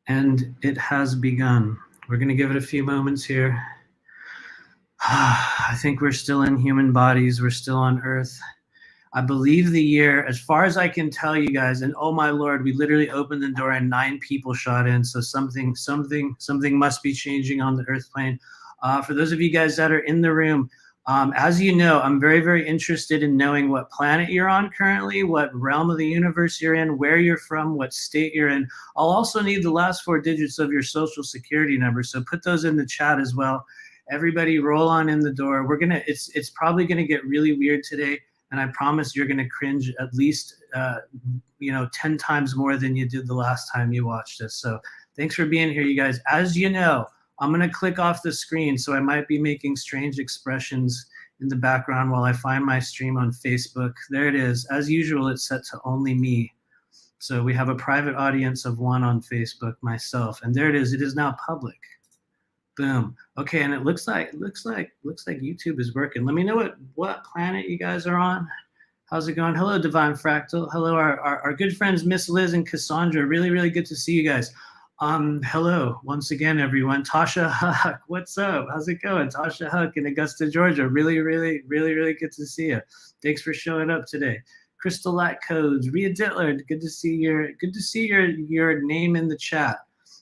And it has begun. We're going to give it a few moments here. I think we're still in human bodies. We're still on Earth. I believe the year, as far as I can tell you guys, and oh my Lord, we literally opened the door and 9 people shot in. So something must be changing on the Earth plane. For those of you guys that are in the room, as you know, I'm very, very interested in knowing what planet you're on currently, what realm of the universe you're in, where you're from, what state you're in. I'll also need the last 4 digits of your social security number, so put those in the chat as well. Everybody roll on in the door. It's probably gonna get really weird today, and I promise you're gonna cringe at least 10 times more than you did the last time you watched this. So thanks for being here, you guys. As you know, I'm going to click off the screen, so I might be making strange expressions in the background while I find my stream on Facebook. There it is. As usual, it's set to only me. So we have a private audience of 1 on Facebook, myself, and there it is. It is now public. Boom. Okay, and it looks like YouTube is working. Let me know what planet you guys are on. How's it going? Hello, Divine Fractal. Hello, our good friends Miss Liz and Cassandra. Really, really good to see you guys. Hello once again, everyone. Tasha Huck, what's up? How's it going? Tasha Huck in Augusta, Georgia. Really, really, really, really good to see you. Thanks for showing up today. Crystal Light Codes, Rhea Dittler, good to see your name in the chat.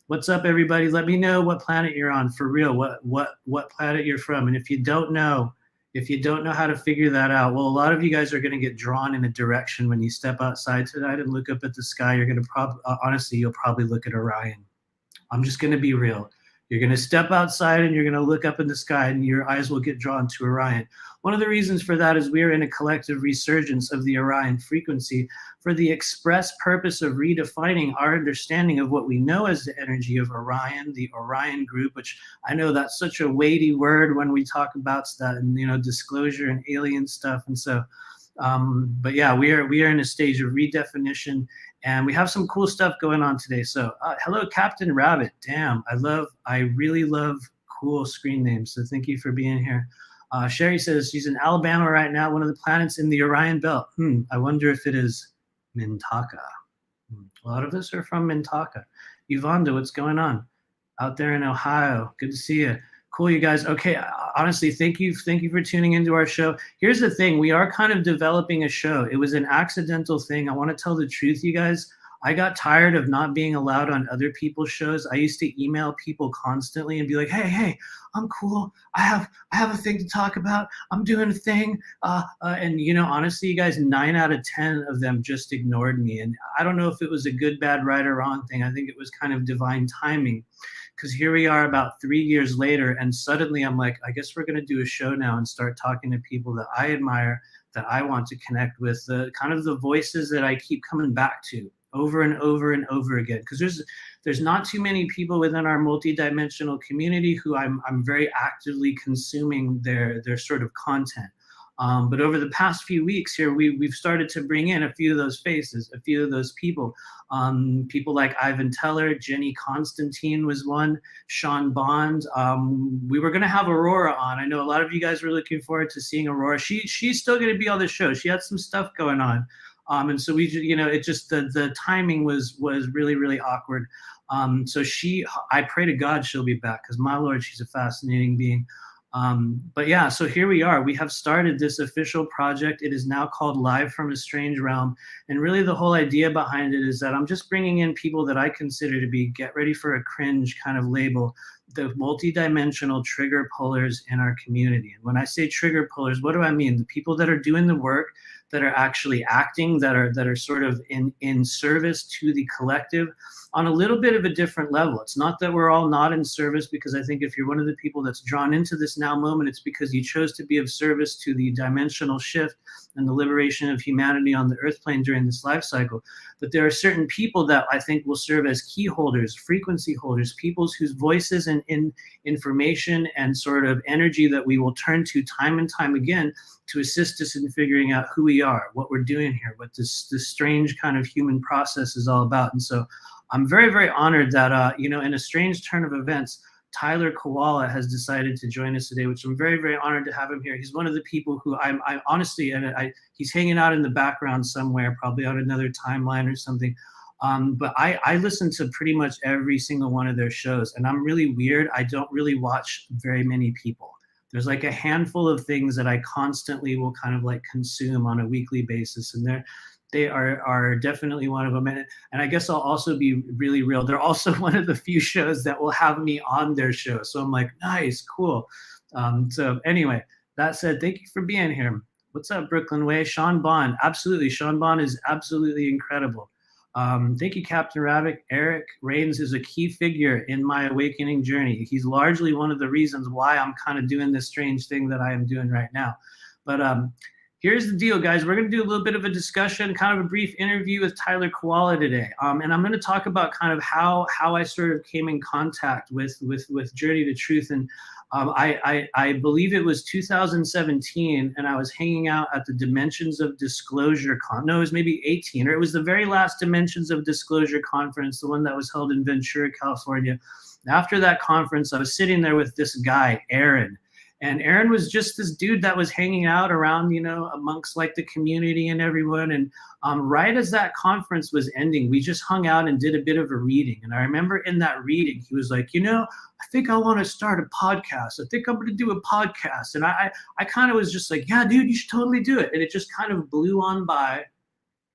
What's up, everybody? Let me know what planet you're on for real. What planet you're from, and if you don't know how to figure that out, well, a lot of you guys are going to get drawn in a direction when you step outside tonight and look up at the sky. You're going to honestly, you'll probably look at Orion. I'm just going to be real. You're going to step outside and you're going to look up in the sky and your eyes will get drawn to Orion. One of the reasons for that is we are in a collective resurgence of the Orion frequency for the express purpose of redefining our understanding of what we know as the energy of Orion, the Orion group, which I know that's such a weighty word when we talk about that and, disclosure and alien stuff. And so, but yeah, we are in a stage of redefinition. And we have some cool stuff going on today. So hello, Captain Rabbit. Damn, I really love cool screen names. So thank you for being here. Sherry says she's in Alabama right now, one of the planets in the Orion Belt. I wonder if it is Mintaka. A lot of us are from Mintaka. Yvonne, what's going on? Out there in Ohio. Good to see you. Cool, you guys. Okay, honestly, thank you for tuning into our show. Here's the thing. We are kind of developing a show. It was an accidental thing. I want to tell the truth, you guys. I got tired of not being allowed on other people's shows. I used to email people constantly and be like, hey, I'm cool. I have a thing to talk about. I'm doing a thing. And honestly, you guys, 9 out of 10 of them just ignored me. And I don't know if it was a good, bad, right, or wrong thing. I think it was kind of divine timing. Because here we are about 3 years later, and suddenly I'm like, I guess we're going to do a show now and start talking to people that I admire, that I want to connect with, the kind of the voices that I keep coming back to over and over and over again. Because there's not too many people within our multidimensional community who I'm very actively consuming their sort of content. But over the past few weeks here, we've started to bring in a few of those faces, a few of those people. People like Ivan Teller, Jenny Constantine was one, Sean Bond. We were going to have Aurora on. I know a lot of you guys were looking forward to seeing Aurora. She's still going to be on the show. She had some stuff going on. And so it just, the timing was really, really awkward. So I pray to God she'll be back, because my Lord, she's a fascinating being. But yeah, so here we are. We have started this official project. It is now called Live from a Strange Realm. And really the whole idea behind it is that I'm just bringing in people that I consider to be, get ready for a cringe kind of label, the multidimensional trigger pullers in our community. And when I say trigger pullers, what do I mean? The people that are doing the work, that are actually acting, that are sort of in service to the collective on a little bit of a different level. It's not that we're all not in service, because I think if you're one of the people that's drawn into this now moment, it's because you chose to be of service to the dimensional shift and the liberation of humanity on the earth plane during this life cycle. But there are certain people that I think will serve as key holders, frequency holders, peoples whose voices and information and sort of energy that we will turn to time and time again to assist us in figuring out who we are, what we're doing here, what this strange kind of human process is all about. And so I'm very, very honored that, in a strange turn of events, Tyler Kiwala has decided to join us today, which I'm very, very honored to have him here. He's one of the people who I honestly, he's hanging out in the background somewhere, probably on another timeline or something. But I listen to pretty much every single one of their shows, and I'm really weird. I don't really watch very many people. There's like a handful of things that I constantly will kind of like consume on a weekly basis, and they are definitely one of them. And I guess I'll also be really real. They're also one of the few shows that will have me on their show. So I'm like, nice, cool. So anyway, that said, thank you for being here. What's up, Brooklyn Way? Sean Bond, absolutely. Sean Bond is absolutely incredible. Thank you, Captain Rabbit. Eric Rains is a key figure in my awakening journey. He's largely one of the reasons why I'm kind of doing this strange thing that I am doing right now. But here's the deal, guys. We're going to do a little bit of a discussion, kind of a brief interview with Tyler Kiwala today. And I'm going to talk about kind of how I sort of came in contact with Journey to Truth. And I believe it was 2017, and I was hanging out at the Dimensions of Disclosure No, it was maybe 18, or it was the very last Dimensions of Disclosure conference, the one that was held in Ventura, California. After that conference, I was sitting there with this guy, Aaron. And Aaron was just this dude that was hanging out around, you know, amongst like the community and everyone. And right as that conference was ending, we just hung out and did a bit of a reading. And I remember in that reading, he was like, you know, I think I want to start a podcast. I think I'm going to do a podcast. And I kind of was just like, yeah, dude, you should totally do it. And it just kind of blew on by.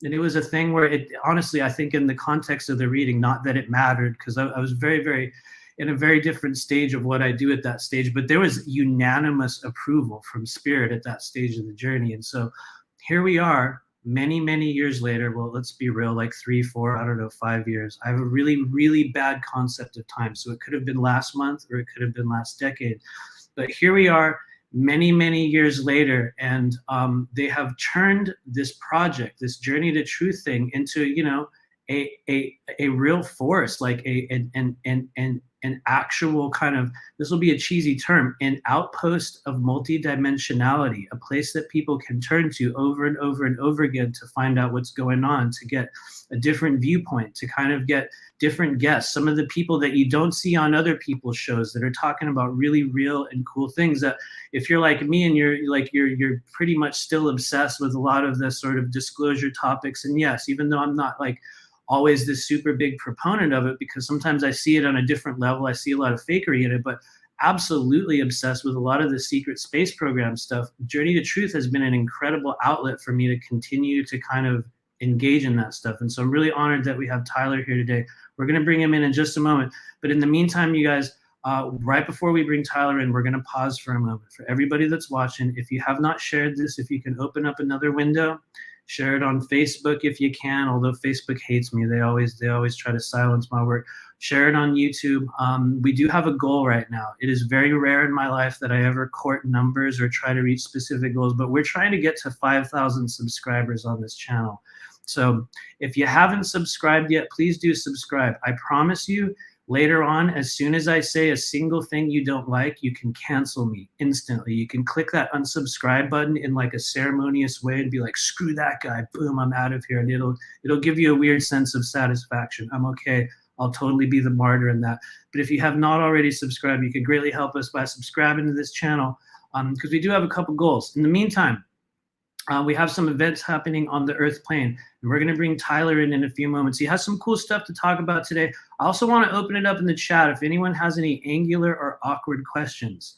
And it was a thing where it, honestly, I think in the context of the reading, not that it mattered, because I was very, very in a very different stage of what I do at that stage, but there was unanimous approval from spirit at that stage of the journey. And so here we are many, many years later. Well, let's be real, like 3, 4, I don't know, 5 years. I have a really, really bad concept of time. So it could have been last month or it could have been last decade. But here we are many, many years later, and they have turned this project, this Journey to Truth thing into, you know, a real force, like an actual kind of, this will be a cheesy term, an outpost of multidimensionality, a place that people can turn to over and over and over again to find out what's going on, to get a different viewpoint, to kind of get different guests, some of the people that you don't see on other people's shows that are talking about really real and cool things, that if you're like me and you're pretty much still obsessed with a lot of the sort of disclosure topics. And yes, even though I'm not like always this super big proponent of it, because sometimes I see it on a different level. I see a lot of fakery in it, but absolutely obsessed with a lot of the secret space program stuff. Journey to Truth has been an incredible outlet for me to continue to kind of engage in that stuff. And so I'm really honored that we have Tyler here today. We're going to bring him in just a moment. But in the meantime, you guys, right before we bring Tyler in, we're going to pause for a moment. For everybody that's watching, if you have not shared this, if you can open up another window, share it on Facebook if you can, although Facebook hates me. They always try to silence my work. Share it on YouTube. We do have a goal right now. It is very rare in my life that I ever court numbers or try to reach specific goals, but we're trying to get to 5,000 subscribers on this channel. So if you haven't subscribed yet, please do subscribe. I promise you, later on, as soon as I say a single thing you don't like, you can cancel me instantly. You can click that unsubscribe button in like a ceremonious way and be like, screw that guy, boom, I'm out of here. And it'll give you a weird sense of satisfaction. I'm okay. I'll totally be the martyr in that. But if you have not already subscribed, you can greatly help us by subscribing to this channel, because we do have a couple goals. In the meantime, we have some events happening on the Earth plane, and we're going to bring Tyler in a few moments. He has some cool stuff to talk about today. I also want to open it up in the chat. If anyone has any angular or awkward questions,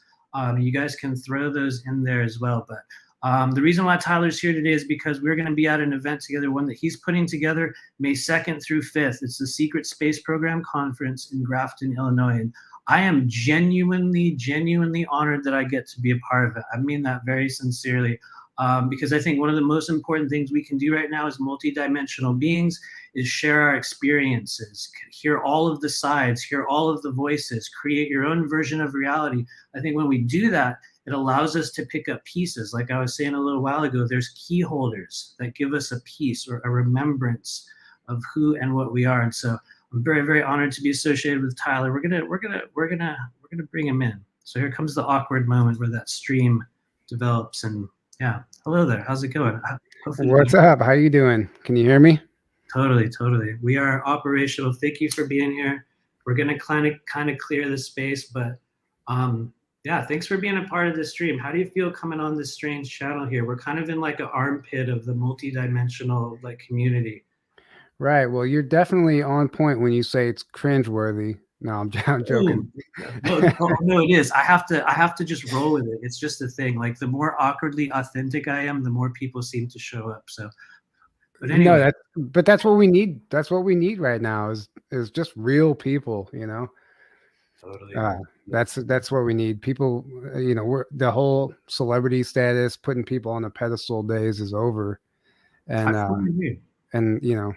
you guys can throw those in there as well. But the reason why Tyler's here today is because we're going to be at an event together, one that he's putting together May 2nd through 5th. It's the Secret Space Program Conference in Grafton, Illinois. And I am genuinely honored that I get to be a part of it. I mean that very sincerely. Because I think one of the most important things we can do right now as multidimensional beings is share our experiences, hear all of the sides, hear all of the voices, create your own version of reality. I think when we do that, it allows us to pick up pieces. Like I was saying a little while ago, there's key holders that give us a piece or a remembrance of who and what we are. And so I'm very, very honored to be associated with Tyler. We're gonna bring him in. So here comes the awkward moment where that stream develops. And yeah, hello there. How's it going? What's up? How you doing? Can you hear me? Totally. We are operational. Thank you for being here. We're gonna kind of clear the space, but yeah, thanks for being a part of this stream. How do you feel coming on this strange channel here? We're kind of in like an armpit of the multidimensional like community. Right. Well, you're definitely on point when you say it's cringeworthy. No, I'm joking. Ooh. No, it is. I have to just roll with it. It's just a thing. Like the more awkwardly authentic I am, the more people seem to show up. So, but No, anyway, that's what we need. That's what we need right now is just real people, you know. totally. Uh, that's what we need. People, you know, the whole celebrity status, putting people on a pedestal days is over. I And fully agree. you know,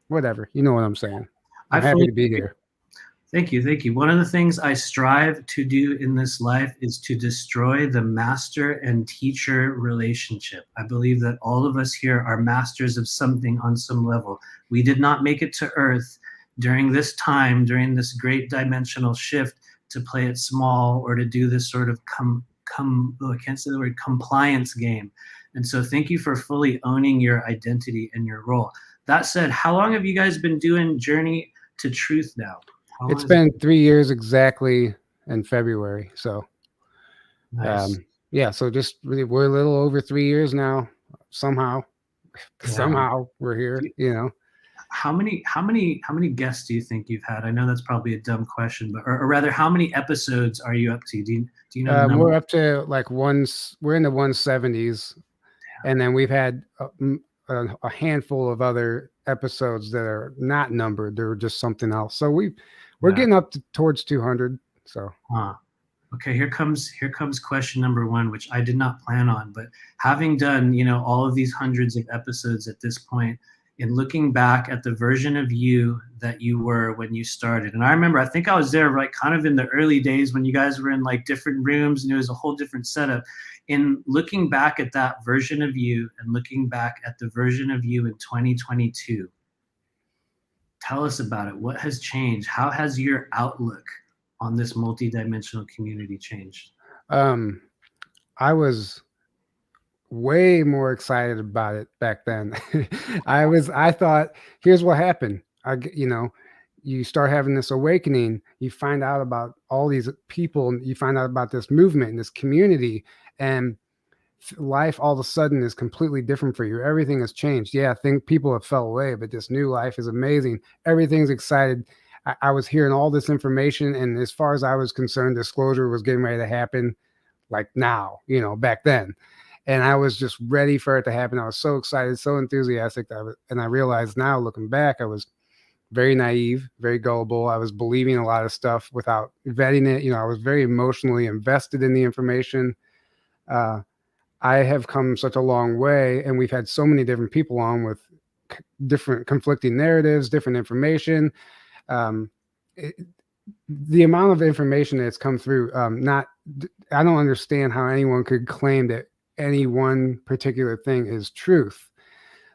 whatever. You know what I'm saying. I'm I happy fully to be agree. here. Thank you. Thank you. One of the things I strive to do in this life is to destroy the master and teacher relationship. I believe that all of us here are masters of something on some level. We did not make it to Earth during this time, during this great dimensional shift, to play it small or to do this sort of I can't say the word compliance game. And so thank you for fully owning your identity and your role. That said, how long have you guys been doing Journey to Truth now? How long It's has it been 3 years exactly in February. So, been? Nice. yeah. So we're a little over 3 years now. Somehow, Yeah. somehow we're here. You know. How many guests do you think you've had? I know that's probably a dumb question, but or rather, how many episodes are you up to? Do you know the number? We're up to like we're in the 170s, and then we've had a handful of other episodes that are not numbered. They're just something else. So we're Yeah. getting up towards 200. So Huh. Okay, here comes question number one, which I did not plan on, but having done, all of these hundreds of episodes at this point, in looking back at the version of you that you were when you started. And I remember, I think I was there like kind of in the early days when you guys were in like different rooms and it was a whole different setup. In looking back at that version of you and looking back at the version of you in 2022, tell us about it. What has changed? How has your outlook on this multidimensional community changed? um, I was way more excited about it back then. I thought, here's what happened. You start having this awakening, you find out about all these people, you find out about this movement and this community, and life all of a sudden is completely different for you. Everything has changed. Yeah, I think people have fell away, but this new life is amazing. Everything's excited. I was hearing all this information, and as far as I was concerned, disclosure was getting ready to happen like now, back then. And I was just ready for it to happen. I was so excited, so enthusiastic. And I realized now, looking back, I was very naive, very gullible. I was believing a lot of stuff without vetting it. I was very emotionally invested in the information. Uh, I have come such a long way, and we've had so many different people on with different conflicting narratives, different information. Um, the amount of information that's come through, I don't understand how anyone could claim that any one particular thing is truth.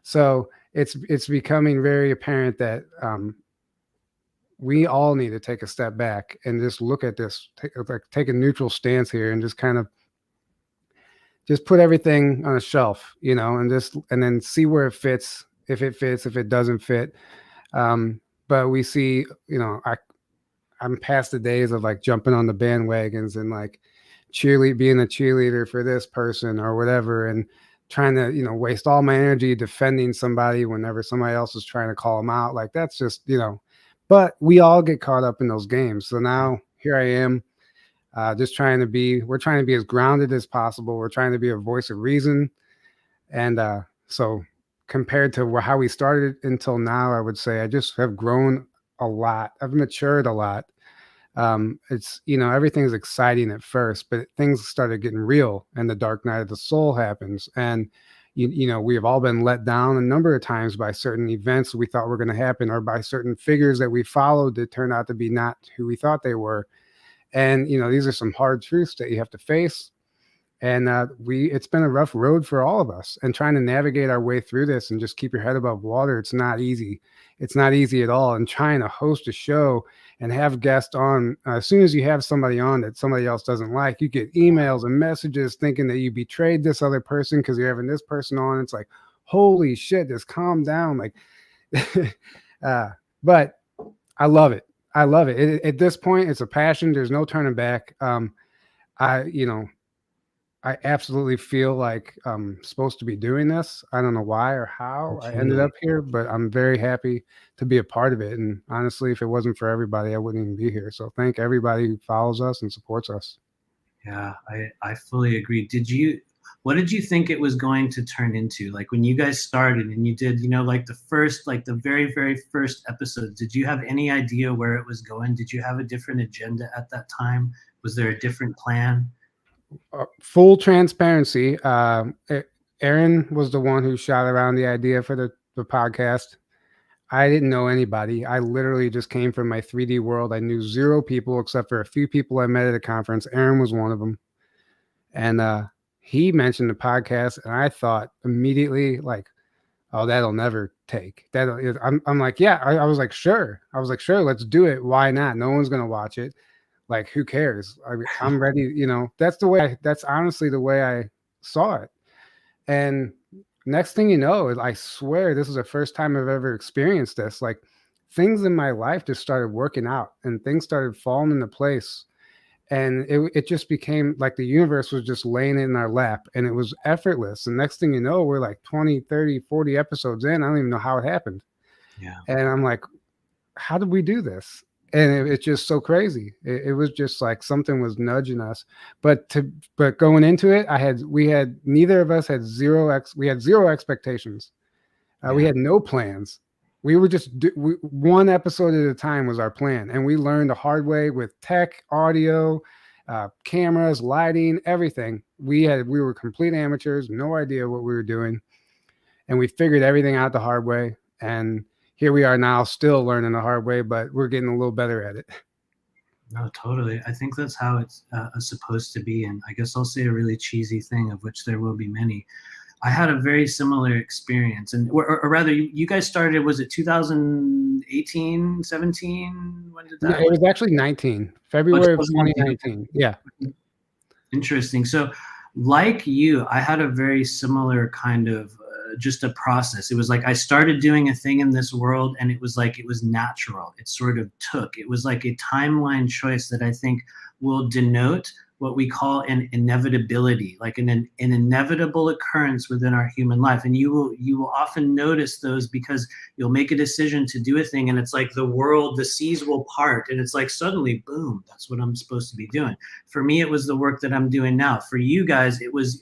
So it's becoming very apparent that we all need to take a step back and just look at this, take a neutral stance here, and just kind of just put everything on a shelf, and then see where it fits, if it doesn't fit. But we see, I'm past the days of like jumping on the bandwagons and like being a cheerleader for this person or whatever, and trying to, waste all my energy defending somebody whenever somebody else is trying to call them out. Like that's just, but we all get caught up in those games. So now here I am, we're trying to be as grounded as possible. We're trying to be a voice of reason. And so compared to how we started until now, I would say I just have grown a lot. I've matured a lot. It's, everything's exciting at first, but things started getting real, and the dark night of the soul happens. And, we have all been let down a number of times by certain events we thought were going to happen, or by certain figures that we followed that turned out to be not who we thought they were. And, these are some hard truths that you have to face. And it's been a rough road for all of us, and trying to navigate our way through this and just keep your head above water. It's not easy. It's not easy at all. And trying to host a show and have guests on, as soon as you have somebody on that somebody else doesn't like, you get emails and messages thinking that you betrayed this other person because you're having this person on. It's like, holy shit, just calm down. Like, but I love it. I love it. At this point, it's a passion. There's no turning back. I I absolutely feel like I'm supposed to be doing this. I don't know why or how I ended Totally. up here, but I'm very happy to be a part of it. And honestly, if it wasn't for everybody, I wouldn't even be here. So thank everybody who follows us and supports us. Yeah, I fully agree. What did you think it was going to turn into? Like when you guys started and you did, like the very, very first episode, did you have any idea where it was going? Did you have a different agenda at that time? Was there a different plan? Full transparency. Aaron was the one who shot around the idea for the podcast. I didn't know anybody. I literally just came from my 3D world. I knew zero people except for a few people I met at a conference. Aaron was one of them. And he mentioned the podcast, and I thought immediately, like, oh, that'll never take. I'm like, yeah. I was like, sure. I was like, sure, let's do it. Why not? No one's gonna watch it. Like, who cares? I'm ready. That's honestly the way I saw it. And next thing you know, I swear this is the first time I've ever experienced this. Like, things in my life just started working out and things started falling into place. And it just became like the universe was just laying it in our lap, and it was effortless. And next thing you know, we're like 20, 30, 40 episodes in. I don't even know how it happened. Yeah. And I'm like, how did we do this? And it's just so crazy. It was just like something was nudging us. But going into it, neither of us had we had zero expectations. We had no plans. We were just one episode at a time was our plan, and we learned the hard way with tech, audio, cameras, lighting, everything. We were complete amateurs, no idea what we were doing, and we figured everything out the hard way. And here we are now, still learning the hard way, but we're getting a little better at it. No, totally. I think that's how it's supposed to be. And I guess I'll say a really cheesy thing, of which there will be many. I had a very similar experience, or rather, you guys started. Was it 2018, 17? When did that? It was actually 19 February of 2019. Yeah. Interesting. So, like you, I had a very similar kind of just a process. It was like I started doing a thing in this world, and it was like it was natural. It sort of took. It was like a timeline choice that I think will denote what we call an inevitability, like an inevitable occurrence within our human life. And you will often notice those because you'll make a decision to do a thing, and it's like the seas will part, and it's like suddenly, boom, that's what I'm supposed to be doing. For me, it was the work that I'm doing now. For you guys, it was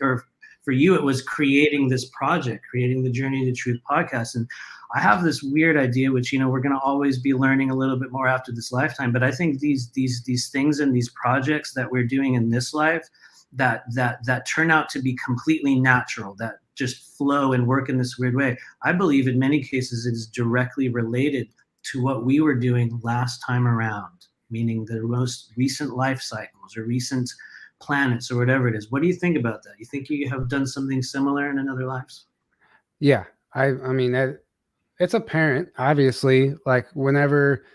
creating this project, creating the Journey to Truth podcast. And I have this weird idea, which, we're going to always be learning a little bit more after this lifetime. But I think these things and these projects that we're doing in this life that turn out to be completely natural, that just flow and work in this weird way, I believe in many cases it is directly related to what we were doing last time around, meaning the most recent life cycles or recent planets or whatever it is. What do you think about that? You think you have done something similar in another lives? Yeah. I mean, it's apparent, obviously, like whenever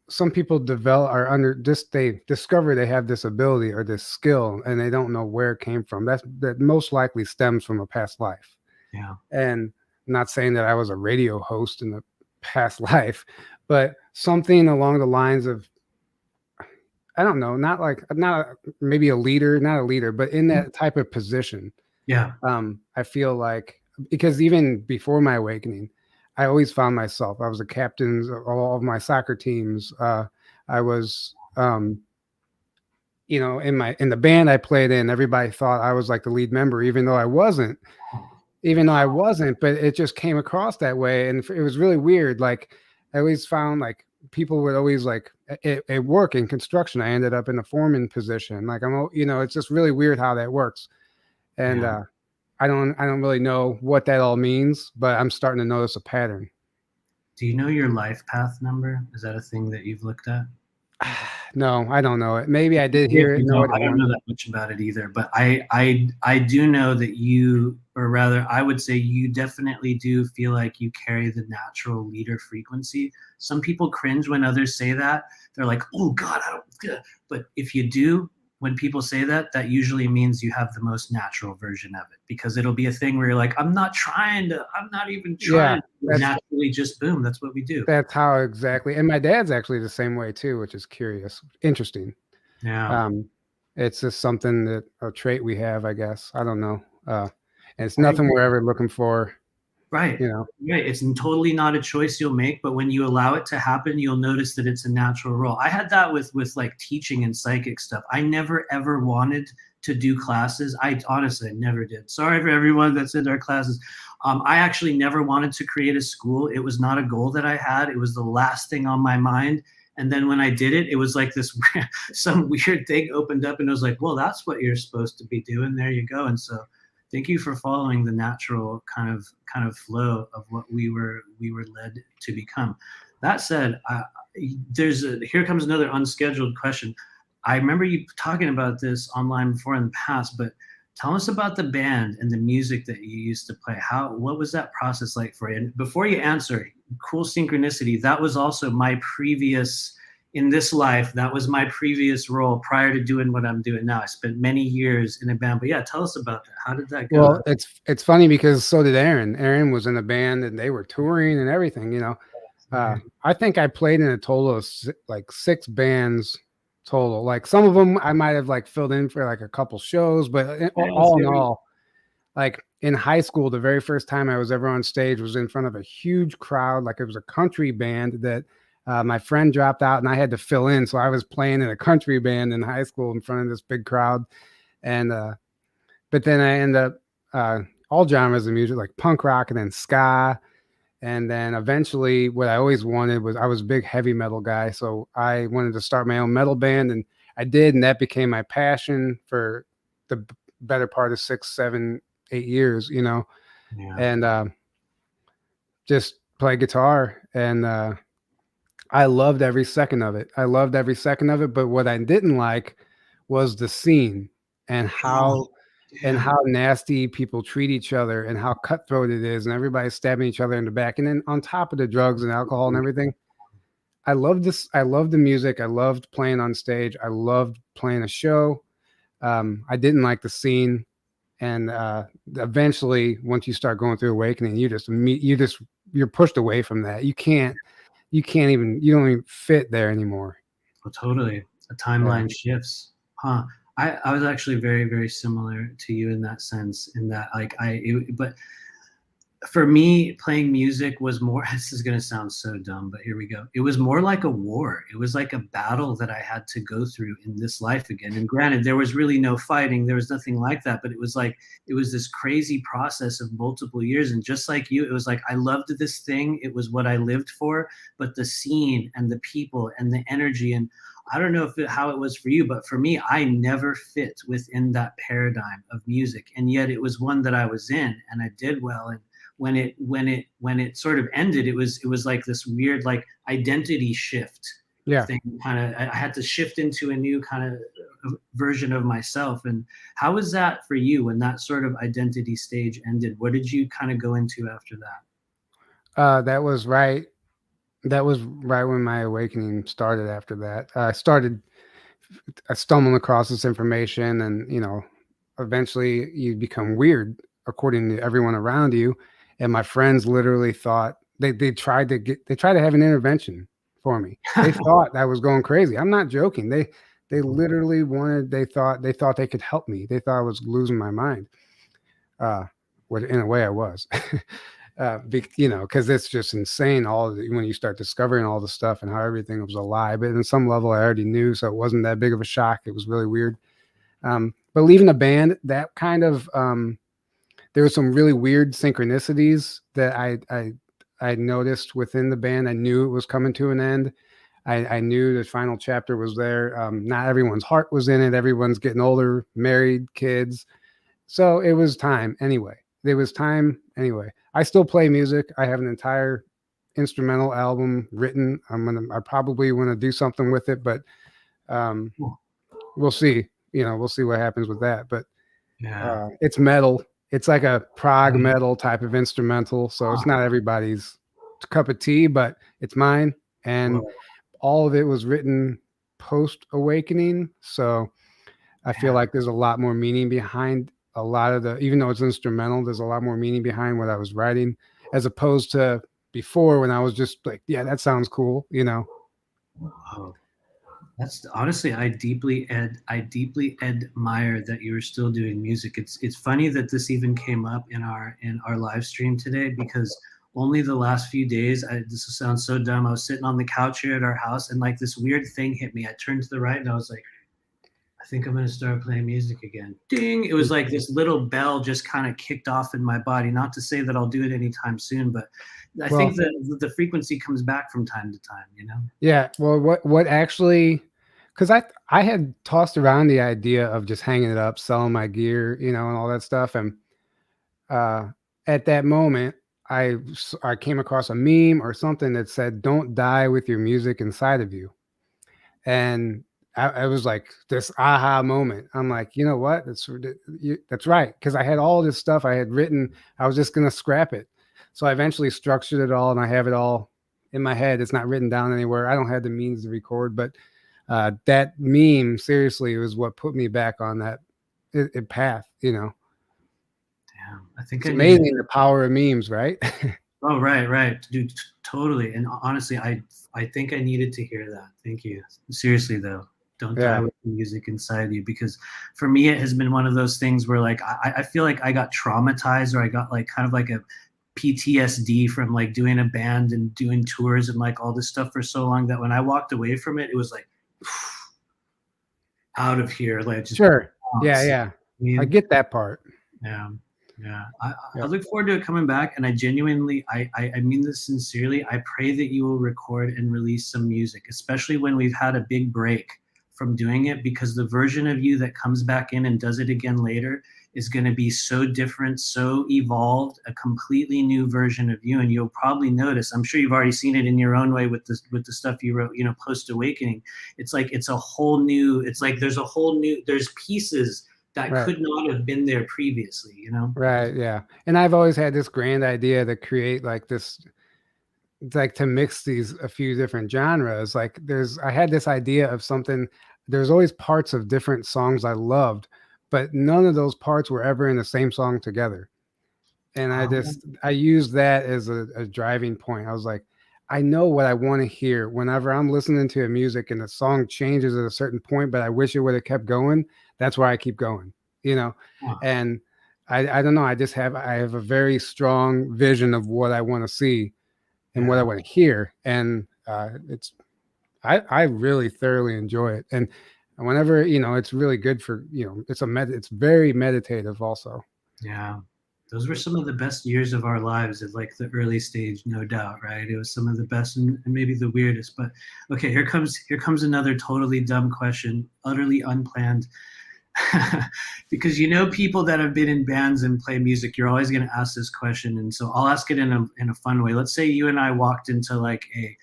some people they discover they have this ability or this skill and they don't know where it came from. That most likely stems from a past life. Yeah. And I'm not saying that I was a radio host in a past life, but something along the lines of, I don't know, maybe a leader, not a leader, but in that type of position. Yeah. I feel like, because even before my awakening, I always found myself. I was the captain of all of my soccer teams. I was, in the band I played in, everybody thought I was like the lead member, even though I wasn't. But it just came across that way, and it was really weird. Like, I always found like people would always like at work in construction, I ended up in a foreman position. Like, it's just really weird how that works. And I don't really know what that all means, but I'm starting to notice a pattern. Do you know your life path number? Is that a thing that you've looked at? No, I don't know it. Maybe I did hear it. No, I don't know that much about it either, but I do know that you, or rather, I would say you definitely do feel like you carry the natural leader frequency. Some people cringe when others say that. They're like, oh God, I don't. But if you do, when people say that, that usually means you have the most natural version of it, because it'll be a thing where you're like, I'm not even trying. Yeah, naturally, just boom. That's what we do. That's how exactly. And my dad's actually the same way too, which is interesting. Yeah. It's just something that a trait we have, I guess. I don't know. And it's I nothing agree. we're ever looking for, Right. you know. Right. It's totally not a choice you'll make, but when you allow it to happen, you'll notice that it's a natural role. I had that with like teaching and psychic stuff. I never ever wanted to do classes. I honestly never did. Sorry for everyone that's in our classes. I actually never wanted to create a school. It was not a goal that I had. It was the last thing on my mind. And then when I did it, it was like this some weird thing opened up, and it was like, well, that's what you're supposed to be doing. There you go. And so thank you for following the natural kind of flow of what we were led to become. That said, here comes another unscheduled question. I remember you talking about this online before in the past, but tell us about the band and the music that you used to play. What was that process like for you? And before you answer, cool synchronicity. That was also my previous in this life. That was my previous role prior to doing what I'm doing now. I spent many years in a band. But yeah, tell us about that. How did that go? Well, it's funny because so did Aaron. Aaron was in a band and they were touring and everything, you know. I think I played in a total of like 6 bands total. Like some of them I might have like filled in for like a couple shows, but all in all, like in high school, the very first time I was ever on stage was in front of a huge crowd. Like it was a country band that my friend dropped out and I had to fill in. So I was playing in a country band in high school in front of this big crowd. And but then I ended up all genres of music, like punk rock and then ska. And then eventually what I always wanted was, I was a big heavy metal guy. So I wanted to start my own metal band, and I did. And that became my passion for the better part of 6, 7, 8 years, you know, and just play guitar. And I loved every second of it. I loved every second of it. But what I didn't like was the scene and how nasty people treat each other and how cutthroat it is, and everybody's stabbing each other in the back. And then on top of the drugs and alcohol and everything, I loved this. I loved the music. I loved playing on stage. I loved playing a show. I didn't like the scene. And eventually, once you start going through awakening, you're pushed away from that. You don't even fit there anymore. Well, totally. A timeline shifts. Huh. I was actually very, very similar to you in that sense, in that but for me, playing music was more, this is going to sound so dumb, but here we go. It was more like a war. It was like a battle that I had to go through in this life again. And granted, there was really no fighting. There was nothing like that, but it was this crazy process of multiple years. And just like you, it was like, I loved this thing. It was what I lived for, but the scene and the people and the energy, and I don't know how it was for you, but for me, I never fit within that paradigm of music. And yet it was one that I was in and I did well. And when it sort of ended, it was like this weird like identity shift thing. I had to shift into a new kind of version of myself. And how was that for you when that sort of identity stage ended? What did you kind of go into after that? That was right. That was right when my awakening started. After that, I stumbled across this information, and you know, eventually you become weird according to everyone around you. And my friends literally thought they tried to have an intervention for me. They thought I was going crazy. I'm not joking. They literally they thought they could help me. They thought I was losing my mind. In a way I was. You know, because it's just insane when you start discovering all the stuff and how everything was a lie. But in some level I already knew, so it wasn't that big of a shock. It was really weird. But leaving the band, that kind of there were some really weird synchronicities that I noticed within the band. I knew it was coming to an end. I knew the final chapter was there. Not everyone's heart was in it. Everyone's getting older, married, kids. So it was time anyway. There was time anyway. I still play music. I have an entire instrumental album written. I probably want to do something with it, but we'll see. You know, we'll see what happens with that. But it's metal. It's like a prog metal type of instrumental. So it's not everybody's cup of tea, but it's mine. And all of it was written post-awakening. So I feel like there's a lot more meaning behind a lot of even though it's instrumental, there's a lot more meaning behind what I was writing, as opposed to before when I was just like, yeah, that sounds cool, you know. Wow. That's honestly, I deeply admire that you are still doing music. It's funny that this even came up in our live stream today because only the last few days, this will sound so dumb. I was sitting on the couch here at our house and like this weird thing hit me. I turned to the right and I was like, I think I'm gonna start playing music again. Ding! It was like this little bell just kind of kicked off in my body. Not to say that I'll do it anytime soon, but I think Well, that the frequency comes back from time to time, you know? yeah. Well, what actually? Because I had tossed around the idea of just hanging it up, selling my gear, you know, and all that stuff. And uh, at that moment, I came across a meme or something that said, "Don't die with your music inside of you." And I was like this aha moment. I'm like, you know what? That's right. Because I had all this stuff I had written. I was just gonna scrap it. So I eventually structured it all, and I have it all in my head. It's not written down anywhere. I don't have the means to record, but that meme seriously was what put me back on that path. You know, Damn, I think it's I need to. amazing the power of memes, right? Oh, right, right, dude, totally. And honestly, I think I needed to hear that. Thank you. Seriously though, don't die Yeah, with the music inside you because for me it has been one of those things where like I feel like I got traumatized or I got like kind of like a PTSD from like doing a band and doing tours and like all this stuff for so long that when I walked away from it, it was like out of here, like just sure. Yeah, bounce. yeah. I I mean, get that part. yeah, yeah. I Yeah. look forward to it coming back, and I genuinely, I mean this sincerely. I pray that you will record and release some music, especially when we've had a big break from doing it, because the version of you that comes back in and does it again later is going to be so different, so evolved, a completely new version of you. And you'll probably notice. I'm sure you've already seen it in your own way with the stuff you wrote, you know, post awakening. It's like it's a whole new. It's like there's a whole new. There's pieces that Right. could not have been there previously, you know? Right, yeah. And I've always had this grand idea to create like this, like to mix these a few different genres. Like I had this idea of something, there's always parts of different songs I loved, but none of those parts were ever in the same song together. And Um, I used that as a driving point. I was like, I know what I want to hear whenever I'm listening to a music and the song changes at a certain point, but I wish it would have kept going. That's where I keep going, you know? huh, And I don't know. I have a very strong vision of what I want to see and what I yeah, want to hear. And I really thoroughly enjoy it. And whenever, you know, it's really good for, you know, it's very meditative also. yeah. Those were some of the best years of our lives at like the early stage, no doubt, right? It was some of the best and maybe the weirdest. But okay, here comes another totally dumb question, utterly unplanned. Because you know people that have been in bands and play music, you're always going to ask this question, and so I'll ask it in a fun way. Let's say you and I walked into like a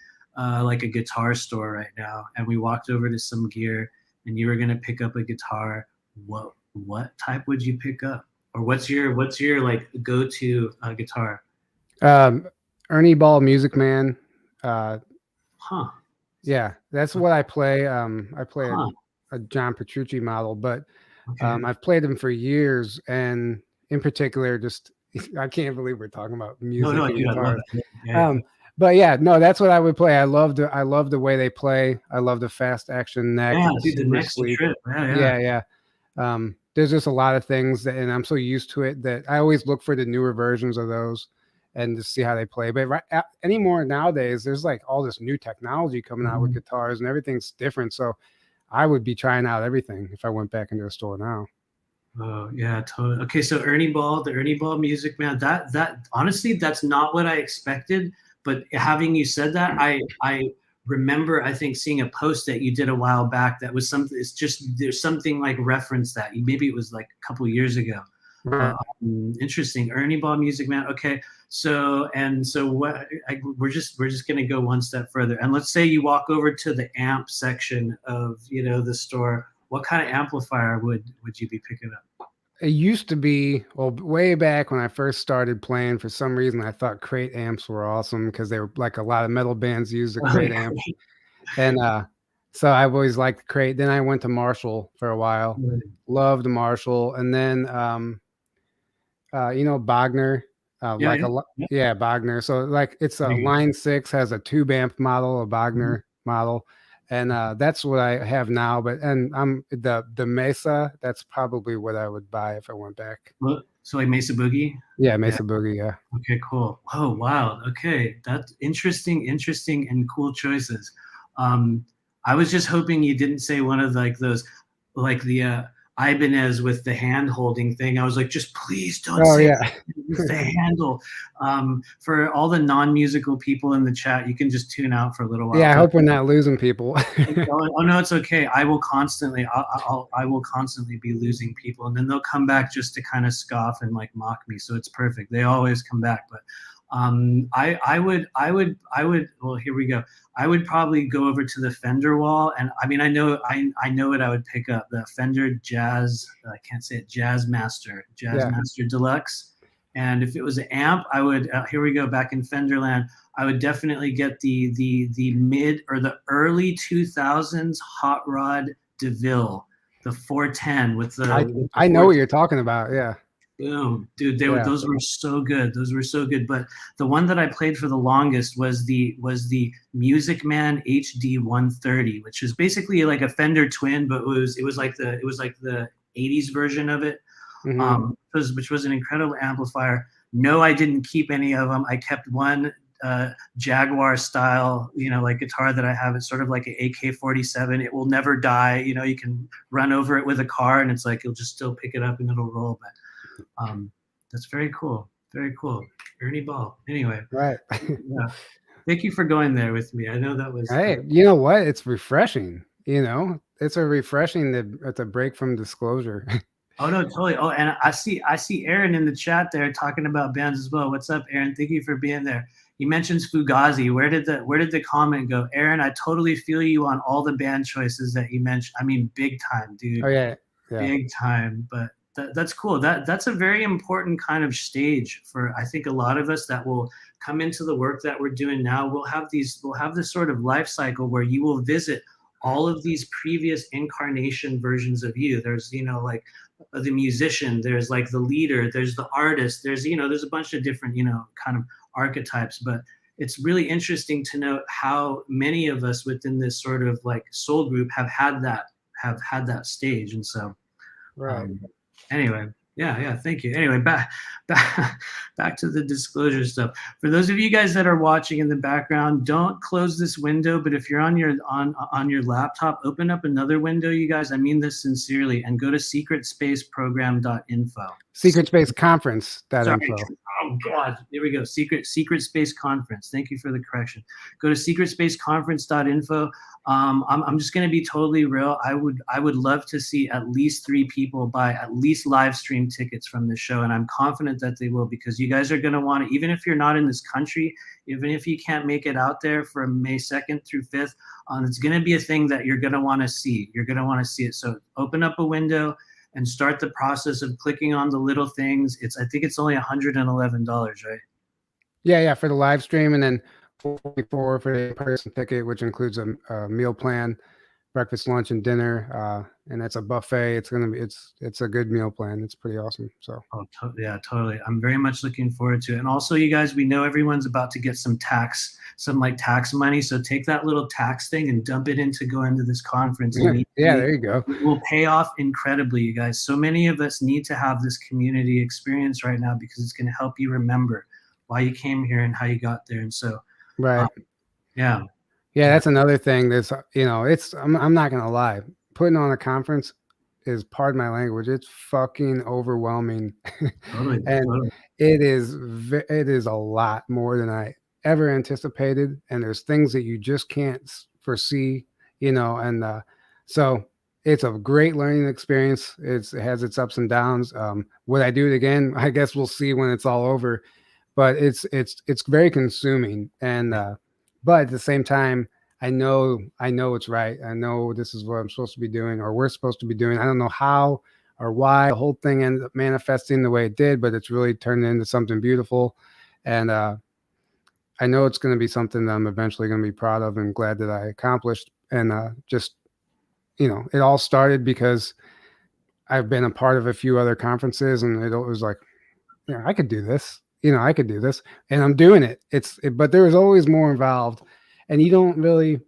guitar store right now, and we walked over to some gear, and you were going to pick up a guitar. What type would you pick up, or what's your like go to guitar? Um, Ernie Ball, Music Man. Uh, Huh? yeah, that's what I play. I play Huh? a John Petrucci model, but Okay. I've played him for years, and in particular, just I can't believe we're talking about No, music no, and dude, I love guitars. it. Yeah, yeah. Um, but yeah, no, that's what I would play. I love the way they play. I love the fast action neck Yeah, and the dude, the super next sleek. trip. Yeah, yeah. Yeah, yeah. There's just a lot of things that, and I'm so used to it that I always look for the newer versions of those and to see how they play. But anymore nowadays, there's like all this new technology coming out with Mhm. guitars and everything's different. So I would be trying out everything if I went back into a store now. Oh yeah, totally. Okay, so Ernie Ball, the Ernie Ball music, man, that honestly, that's not what I expected. But having you said that, I remember I think seeing a post that you did a while back that was something. It's just there's something like reference that maybe it was like a couple years ago. But Right. interesting, Ernie Ball music, man. Okay, so what? We're just gonna go one step further, and let's say you walk over to the amp section of the store. What kind of amplifier would you be picking up? It used to be, well, way back when I first started playing, for some reason, I thought crate amps were awesome because they were like a lot of metal bands use the Oh, crate yeah. amps. And so I've always liked crate. Then I went to Marshall for a while, loved Marshall. And then, you know, Bogner, Yeah, like yeah, a lot. yeah. Yeah, Bogner. So like it's a There you go. line 6 has a tube amp model, a Mhm. Bogner model. And that's what I have now. But and I'm the Mesa. That's probably what I would buy if I went back. So like Mesa Boogie? Yeah, Mesa Boogie. Yeah. Okay, cool. Oh, wow. Okay, that's interesting, and cool choices. Um, I was just hoping you didn't say one of like those, like the Ibanez with the hand holding thing. I was like, just please don't Oh say yeah. with the handle. For all the non-musical people in the chat, you can just tune out for a little while. Yeah, I hope we're not losing people. Oh no, it's okay. I will constantly, I will constantly be losing people, and then they'll come back just to kind of scoff and like mock me. So it's perfect. They always come back. But I would. Well, here we go. I would probably go over to the Fender wall, and I mean, I know what I would pick up. The Fender Jazz. I can't say it. Jazz Master Deluxe. And if it was an amp, I would. Here we go. Back in Fenderland. I would definitely get the mid or the early 2000s Hot Rod DeVille, the 410 with the. I know what you're talking about. Yeah. Boom, dude! Those were so good. Those were so good. But the one that I played for the longest was the Music Man HD 130, which is basically like a Fender Twin, but it was like the 80s version of it. Mm-hmm. Which was an incredible amplifier. No, I didn't keep any of them. I kept one Jaguar style, like guitar that I have. It's sort of like an AK-47. It will never die. You can run over it with a car, and it's like you'll just still pick it up and it'll roll. But that's very cool. Very cool. Ernie Ball. Anyway. Right. Yeah. Thank you for going there with me. I know that was. Hey, you know what? It's refreshing. It's a refreshing to break from disclosure. Oh no, totally. Oh, and I see Aaron in the chat there talking about bands as well. What's up, Aaron? Thank you for being there. He mentions Fugazi. Where did the comment go? Aaron, I totally feel you on all the band choices that you mentioned. I mean, big time, dude. Oh yeah. Big time. But that's cool. That's a very important kind of stage for, I think, a lot of us that will come into the work that we're doing now. We'll have this sort of life cycle where you will visit all of these previous incarnation versions of you. There's, like the musician, there's like the leader, there's the artist, there's a bunch of different, kind of archetypes. But it's really interesting to note how many of us within this sort of like soul group have had that stage. And so right. Anyway, yeah, thank you. Anyway, back to the disclosure stuff. For those of you guys that are watching in the background, don't close this window, but if you're on your laptop, open up another window, you guys. I mean this sincerely, and go to secretspaceconference.info. Secretspaceconference.info. Oh God, there we go. Secret Space Conference. Thank you for the correction. Go to secretspaceconference.info. I'm just going to be totally real. I would love to see at least 3 people buy at least live stream tickets from this show, and I'm confident that they will, because you guys are going to want to, even if you're not in this country, even if you can't make it out there from May 2nd through 5th, it's going to be a thing that you're going to want to see. You're going to want to see it. So open up a window and start the process of clicking on the little things. I think it's only $111, right? Yeah, for the live stream, and then $44 for the in-person ticket, which includes a meal plan, breakfast, lunch, and dinner, and that's a buffet. It's a good meal plan. It's pretty awesome. So yeah, totally. I'm very much looking forward to it. And also, you guys, we know everyone's about to get some tax money. So take that little tax thing and dump it into going to this conference. Yeah, there you go. It will pay off incredibly, you guys. So many of us need to have this community experience right now, because it's going to help you remember why you came here and how you got there. And so, right. Yeah, that's another thing. That's, I'm not going to lie. Putting on a conference is, pardon my language, it's fucking overwhelming. Totally, and totally. It is a lot more than I ever anticipated. And there's things that you just can't foresee, and so it's a great learning experience. It has its ups and downs. Would I do it again? I guess we'll see when it's all over. But it's very consuming, and but at the same time, I know it's right. I know this is what I'm supposed to be doing, or we're supposed to be doing. I don't know how or why the whole thing ended up manifesting the way it did, but it's really turned into something beautiful, and I know it's going to be something that I'm eventually going to be proud of and glad that I accomplished. And just, it all started because I've been a part of a few other conferences, and it was like, I could do this. I could do this, and I'm doing it. But there is always more involved, and you don't really,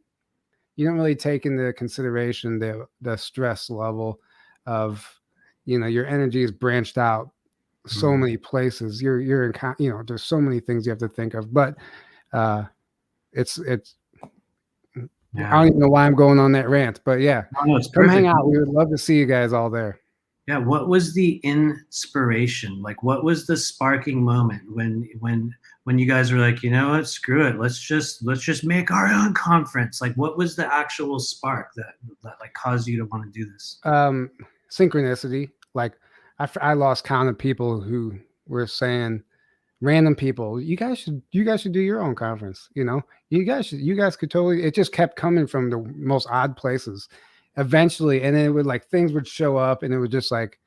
you don't really take into consideration the stress level of, you know, your energy is branched out so many places. You're in, you know, there's so many things you have to think of, but it's Yeah. I don't even know why I'm going on that rant, but yeah, No, it's come hang perfect. out. We would love to see you guys all there. Yeah, what was the inspiration? Like, what was the sparking moment when you guys were like, you know what, screw it, let's just make our own conference? Like, what was the actual spark that like caused you to want to do this? Synchronicity. Like, I lost count of people who were saying, random people, you guys should do your own conference. You know, you guys could totally. It just kept coming from the most odd places. Eventually, and then it would, like, things would show up, and it would just like,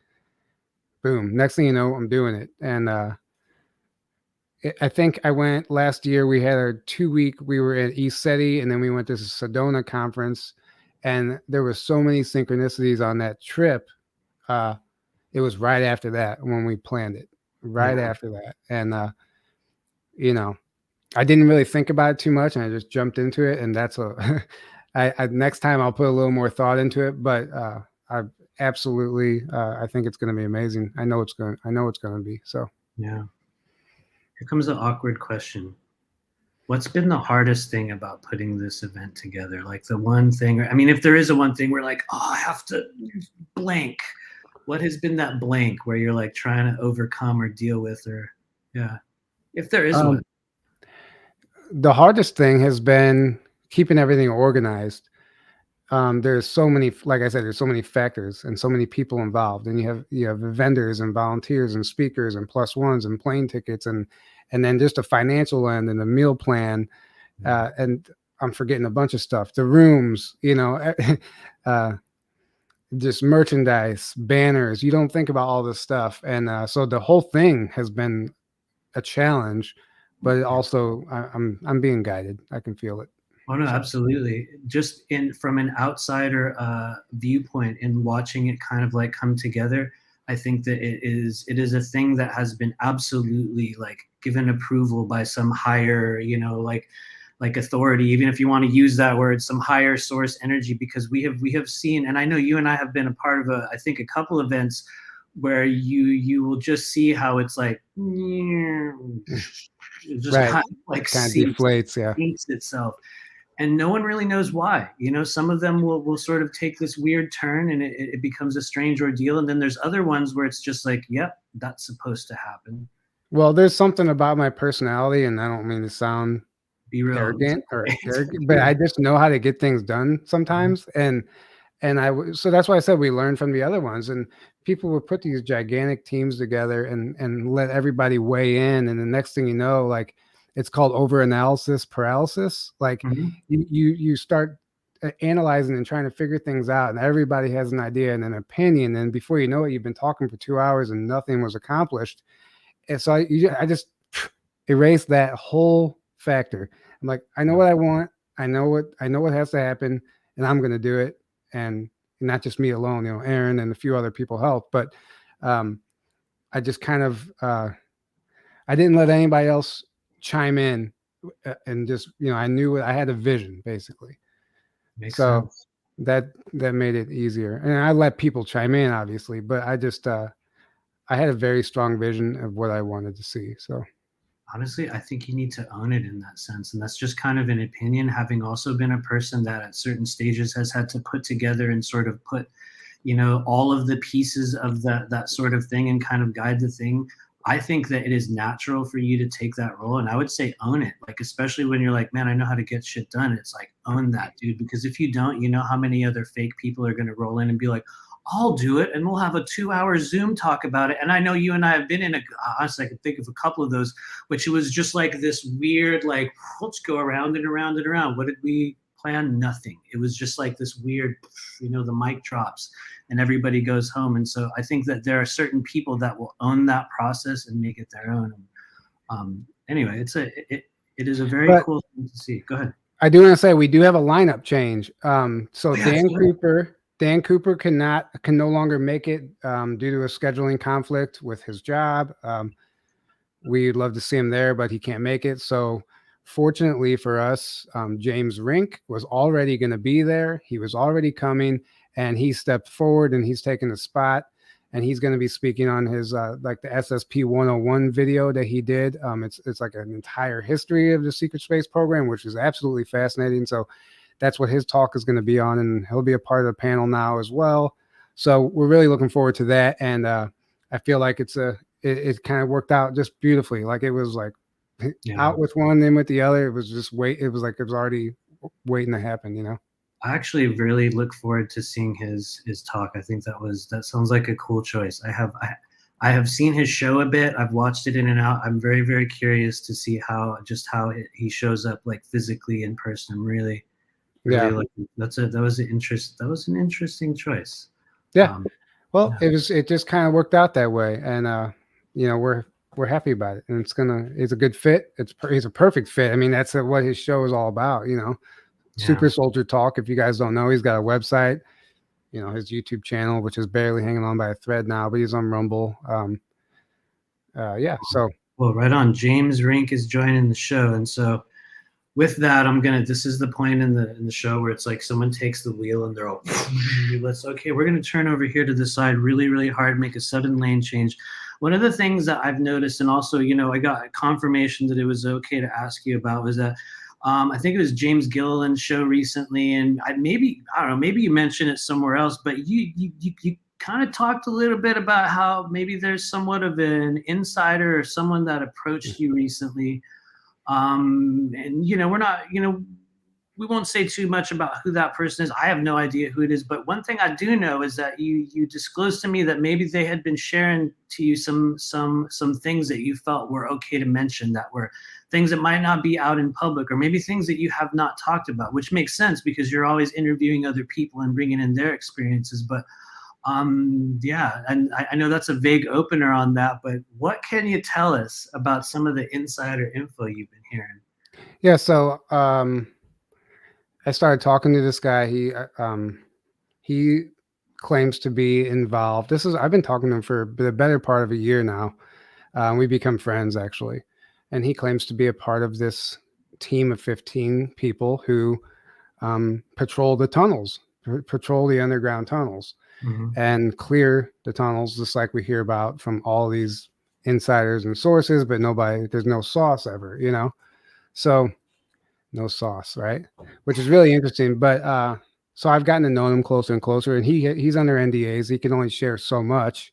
boom. Next thing you know, I'm doing it. And I think I went last year. We had our 2-week. We were at East City, and then we went to the Sedona conference, and there was so many synchronicities on that trip. It was right after that when we planned it. Right after that, and you know, I didn't really think about it too much, and I just jumped into it. And that's I next time I'll put a little more thought into it. But I absolutely, I think it's going to be amazing. I know it's going to be. So yeah. Here comes the awkward question. What's been the hardest thing about putting this event together? Like, the one thing, I mean, if there is a one thing, we're like, oh, I have to blank. What has been that blank where you're like trying to overcome or deal with, or if there is one? The hardest thing has been keeping everything organized. There's so many, like I said, there's so many factors and so many people involved, and you have vendors and volunteers and speakers and plus ones and plane tickets and then just a financial end and the meal plan, and I'm forgetting a bunch of stuff. The rooms, you know, just merchandise, banners. You don't think about all this stuff, and so the whole thing has been a challenge, but it also I'm being guided. I can feel it. Oh no, absolutely. Just from an outsider viewpoint, and watching it kind of like come together, I think that it is a thing that has been absolutely like given approval by some higher, you know, like authority, even if you want to use that word, some higher source energy, because we have seen, and I know you and I have been a part of I think a couple events where you will just see how it's like it just Right. kind of like Kind of deflates, yeah. sinks itself. And no one really knows why. You know, some of them will sort of take this weird turn, and it becomes a strange ordeal. And then there's other ones where it's just like, yep, that's supposed to happen. Well, there's something about my personality, and I don't mean to sound arrogant, but I just know how to get things done sometimes. And so that's why I said we learned from the other ones, and people would put these gigantic teams together and let everybody weigh in. And the next thing you know, like, it's called overanalysis paralysis. Like, you start analyzing and trying to figure things out, and everybody has an idea and an opinion. And before you know it, you've been talking for 2 hours and nothing was accomplished. And so I just erased that whole factor. I'm like, I know what I want. I know what has to happen, and I'm going to do it. And not just me alone, you know, Aaron and a few other people helped, but I just kind of I didn't let anybody else chime in, and just, you know, I knew I had a vision basically. Makes so sense. that made it easier, and I let people chime in obviously, but I just I had a very strong vision of what I wanted to see. So honestly, I think you need to own it in that sense. And that's just kind of an opinion, having also been a person that at certain stages has had to put together and sort of put, you know, all of the pieces of that sort of thing and kind of guide the thing. I think that it is natural for you to take that role. And I would say own it. Like, especially when you're like, man, I know how to get shit done. It's like, own that, dude. Because if you don't, you know how many other fake people are going to roll in and be like, I'll do it, and we'll have a 2-hour Zoom talk about it. And I know you and I have been in honestly, I can think of a couple of those, which it was just like this weird, like, let's go around and around and around. What did we plan? Nothing. It was just like this weird, you know, the mic drops and everybody goes home. And so I think that there are certain people that will own that process and make it their own. Anyway, it is a very cool thing to see. Go ahead. I do want to say we do have a lineup change. So Dan Cooper can no longer make it due to a scheduling conflict with his job. We'd love to see him there, but he can't make it. So fortunately for us, James Rink was already going to be there. He was already coming, and he stepped forward and he's taken a spot, and he's going to be speaking on his like the SSP 101 video that he did. It's like an entire history of the secret space program, which is absolutely fascinating. So that's what his talk is going to be on, and he'll be a part of the panel now as well. So we're really looking forward to that, and I feel like it kind of worked out just beautifully. Like it was like out with one, then with the other. It was just it was like it was already waiting to happen, you know. I actually really look forward to seeing his talk. I think that sounds like a cool choice. I have seen his show a bit. I've watched it in and out. I'm very, very curious to see how he shows up like physically in person. Really, that was an interesting choice. Yeah. Well, it just kind of worked out that way, and you know, we're happy about it, and it's a good fit. He's a perfect fit. I mean, that's what his show is all about, you know. Super Soldier Talk. If you guys don't know, he's got a website, you know, his YouTube channel, which is barely hanging on by a thread now, but he's on Rumble. So well, right on. James Rink is joining the show, and so with that, this is the point in the show where it's like someone takes the wheel and they're all we're gonna turn over here to the side really, really hard, make a sudden lane change. One of the things that I've noticed, and also, you know, I got confirmation that it was okay to ask you about, was that I think it was James Gilliland's show recently, and I don't know, maybe you mentioned it somewhere else, but you kind of talked a little bit about how maybe there's somewhat of an insider or someone that approached you recently. And you know, we won't say too much about who that person is. I have no idea who it is, but one thing I do know is that you disclosed to me that maybe they had been sharing to you some things that you felt were okay to mention, that were things that might not be out in public, or maybe things that you have not talked about, which makes sense because you're always interviewing other people and bringing in their experiences. But yeah, and I know that's a vague opener on that, but what can you tell us about some of the insider info you've been hearing? Yeah, so I started talking to this guy. He claims to be involved. I've been talking to him for the better part of a year now. We become friends, actually, and he claims to be a part of this team of 15 people who patrol the tunnels, patrol the underground tunnels. Mm-hmm. And clear the tunnels, just like we hear about from all these insiders and sources, but there's no sauce ever, you know? So no sauce, right? Which is really interesting. But so I've gotten to know him closer and closer, and he's under NDAs. He can only share so much.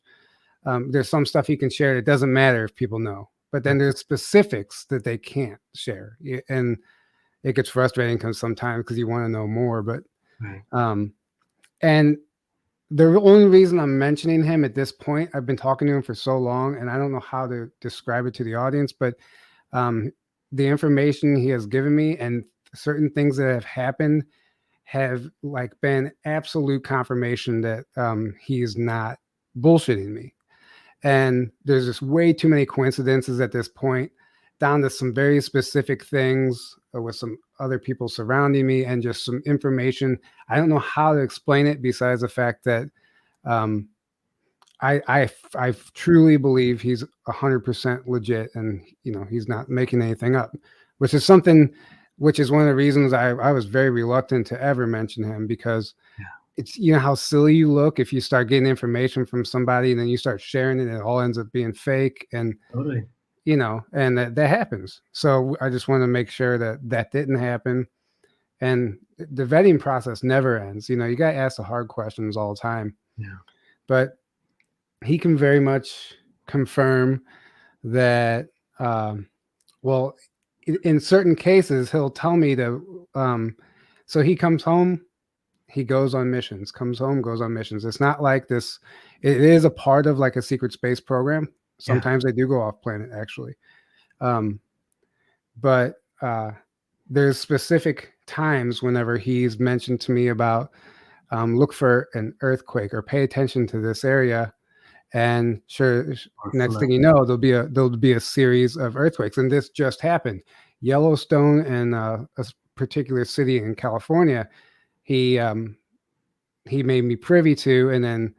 There's some stuff he can share that doesn't matter if people know, but then there's specifics that they can't share. And it gets frustrating sometimes because you want to know more, but and the only reason I'm mentioning him at this point, I've been talking to him for so long, and I don't know how to describe it to the audience, but the information he has given me and certain things that have happened have like been absolute confirmation that he's not bullshitting me. And there's just way too many coincidences at this point, down to some very specific things with some other people surrounding me and just some information. I don't know how to explain it besides the fact that I truly believe he's 100% legit, and you know, he's not making anything up, which is one of the reasons I was very reluctant to ever mention him, because it's, you know, how silly you look if you start getting information from somebody and then you start sharing it and it all ends up being fake. And you know, and that happens. So I just want to make sure that didn't happen. And the vetting process never ends. You know, you got to ask the hard questions all the time. Yeah. But he can very much confirm that, well, in certain cases, he'll tell me to, so he comes home, he goes on missions, comes home, goes on missions. It's not like this. It is a part of like a secret space program. Sometimes they do go off planet, actually. But there's specific times whenever he's mentioned to me about look for an earthquake or pay attention to this area. And sure, next thing you know, there'll be a series of earthquakes. And this just happened. Yellowstone and a particular city in California, he made me privy to, and then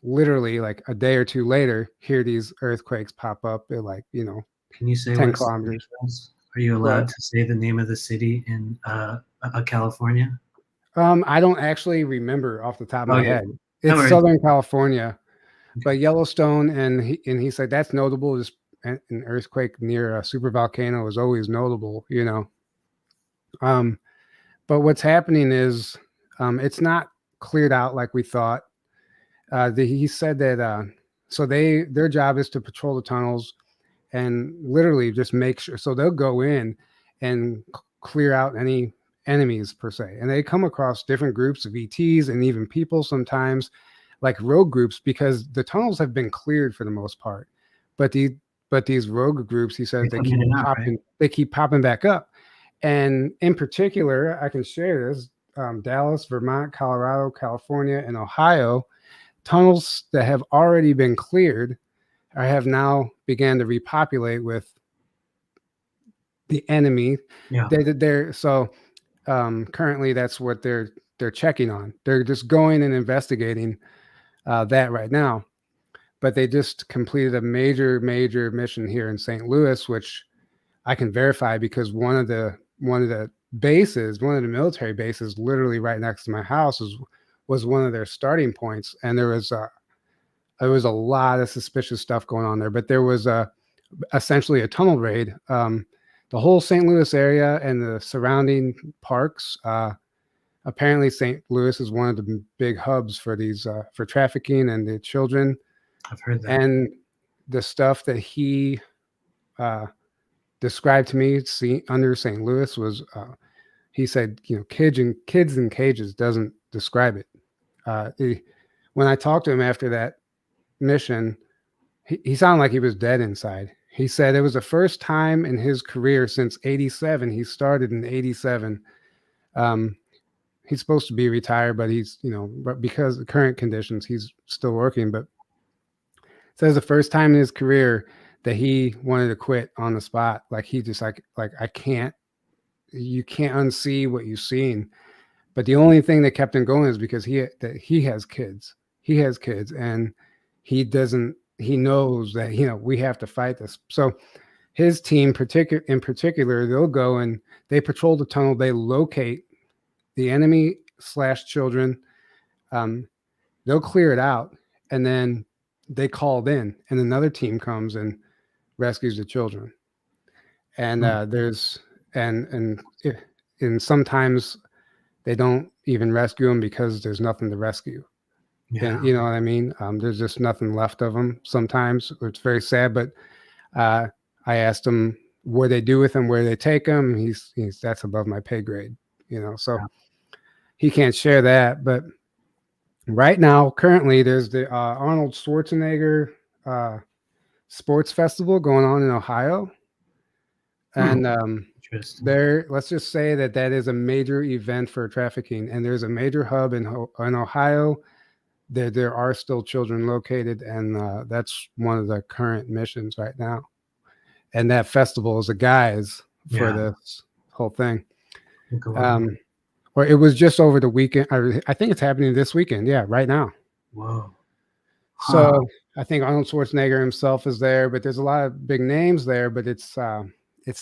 literally like a day or two later, hear these earthquakes pop up at, like, you know, can you say 10 kilometers. Are you allowed But to say the name of the city in California? I don't actually remember off the top of my Okay, head. no It's worries. Southern California, Okay. but Yellowstone, and he said that's notable. Just an earthquake near a super volcano is always notable, you know. But what's happening is it's not cleared out like we thought. He said that so their job is to patrol the tunnels and literally just make sure. So they'll go in and clear out any enemies per se, and they come across different groups of ETs and even people sometimes, like rogue groups, because the tunnels have been cleared for the most part. But these rogue groups, he They says, come in and out, right? they keep popping back up. And in particular, I can share this: Dallas, Vermont, Colorado, California, and Ohio, tunnels that have already been cleared or have now began to repopulate with the enemy. Yeah. They're so currently that's what they're checking on. They're just going and investigating that right now. But they just completed a major mission here in St. Louis, which I can verify because one of the bases, one of the military bases, literally right next to my house, was one of their starting points, and there was a lot of suspicious stuff going on there. But there was essentially a tunnel raid. The whole St. Louis area and the surrounding parks. Apparently, St. Louis is one of the big hubs for these for trafficking and the children. I've heard that. And the stuff that he described to me under St. Louis was, he said, you know, kids in cages doesn't describe it. When I talked to him after that mission, he sounded like he was dead inside. He said it was the first time in his career since '87. He started in '87. He's supposed to be retired, but but because of current conditions, he's still working. But says the first time in his career that he wanted to quit on the spot. Like he just like I can't. You can't unsee what you've seen. But the only thing that kept him going is because he has kids. He has kids, and he doesn't. He knows that we have to fight this. So his team, in particular, they'll go and they patrol the tunnel. They locate the enemy / children. They'll clear it out, and then they called in, and another team comes and rescues the children. And and sometimes they don't even rescue them because there's nothing to rescue. Yeah. And you know what I mean? There's just nothing left of them sometimes. It's very sad. But I asked him what they do with him, where they take him. He's that's above my pay grade, so he can't share that. But right now, currently, there's the Arnold Schwarzenegger Sports Festival going on in Ohio. And let's just say that is a major event for trafficking. And there's a major hub in Ohio. There are still children located, and that's one of the current missions right now. And that festival is a guise for this whole thing. Or it was just over the weekend. I think it's happening this weekend. Yeah, right now. Whoa. So I think Arnold Schwarzenegger himself is there, but there's a lot of big names there. But it's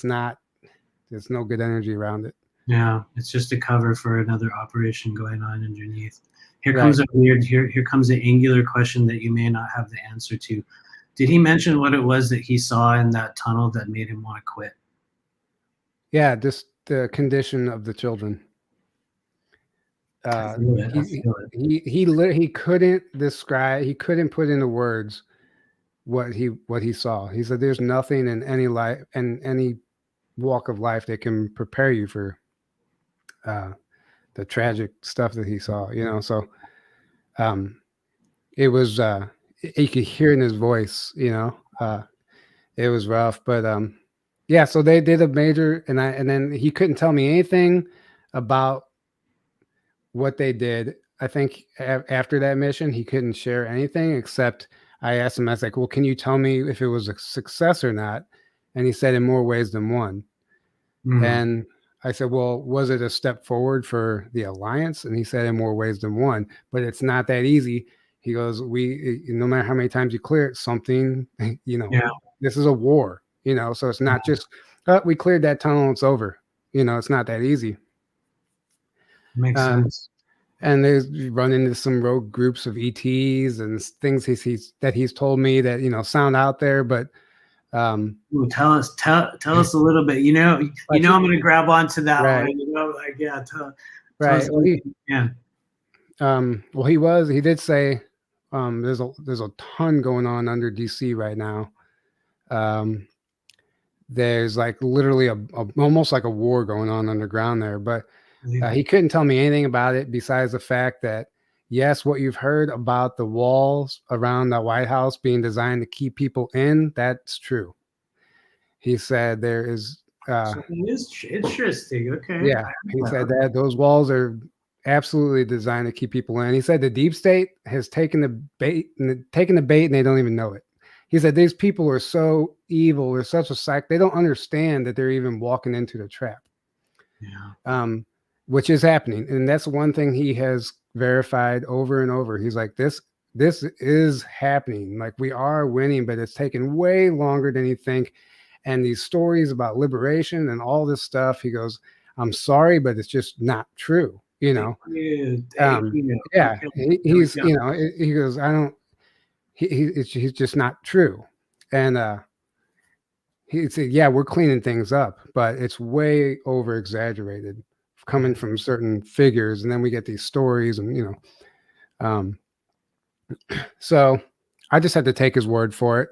not. There's no good energy around it. Yeah, it's just a cover for another operation going on underneath. Here comes here comes an angular question that you may not have the answer to. Did he mention what it was that he saw in that tunnel that made him want to quit? Yeah, just the condition of the children. He couldn't describe. He couldn't put into words what he saw. He said, "There's nothing in any life and any walk of life that can prepare you for the tragic stuff that he saw." So it was. You could hear in his voice. It was rough, but yeah. So they did a major, and then he couldn't tell me anything about what they did. I think after that mission, he couldn't share anything except I asked him, I was like, well, can you tell me if it was a success or not? And he said in more ways than one. And I said, well, was it a step forward for the alliance? And he said in more ways than one, but it's not that easy. He goes, no matter how many times you clear it, something, this is a war, so it's not just We cleared that tunnel. It's over. You know, it's not that easy. Makes sense. And there's run into some rogue groups of ETs and things he's told me that, you know, sound out there, but Ooh, tell us a little bit. You know, I'm going to grab onto that right. one. You know, like tell Right. us Well, yeah. He did say there's a ton going on under DC right now. There's like literally almost like a war going on underground there, but he couldn't tell me anything about it besides the fact that, yes, what you've heard about the walls around the White House being designed to keep people in, that's true. He said there is. So it is interesting. Okay. Yeah, he said that those walls are absolutely designed to keep people in. He said the deep state has taken the bait, and they don't even know it. He said these people are so evil, they're such a psych, they don't understand that they're even walking into the trap. Yeah. Which is happening, and that's one thing he has verified over and over. He's like, this is happening. Like, we are winning, but it's taken way longer than you think. And these stories about liberation and all this stuff, he goes, I'm sorry, but it's just not true. You know, yeah, he's, you know, he goes, I don't, he's just not true. And he said, yeah, we're cleaning things up, but it's way over exaggerated coming from certain figures. And then we get these stories and, you know, so I just had to take his word for it.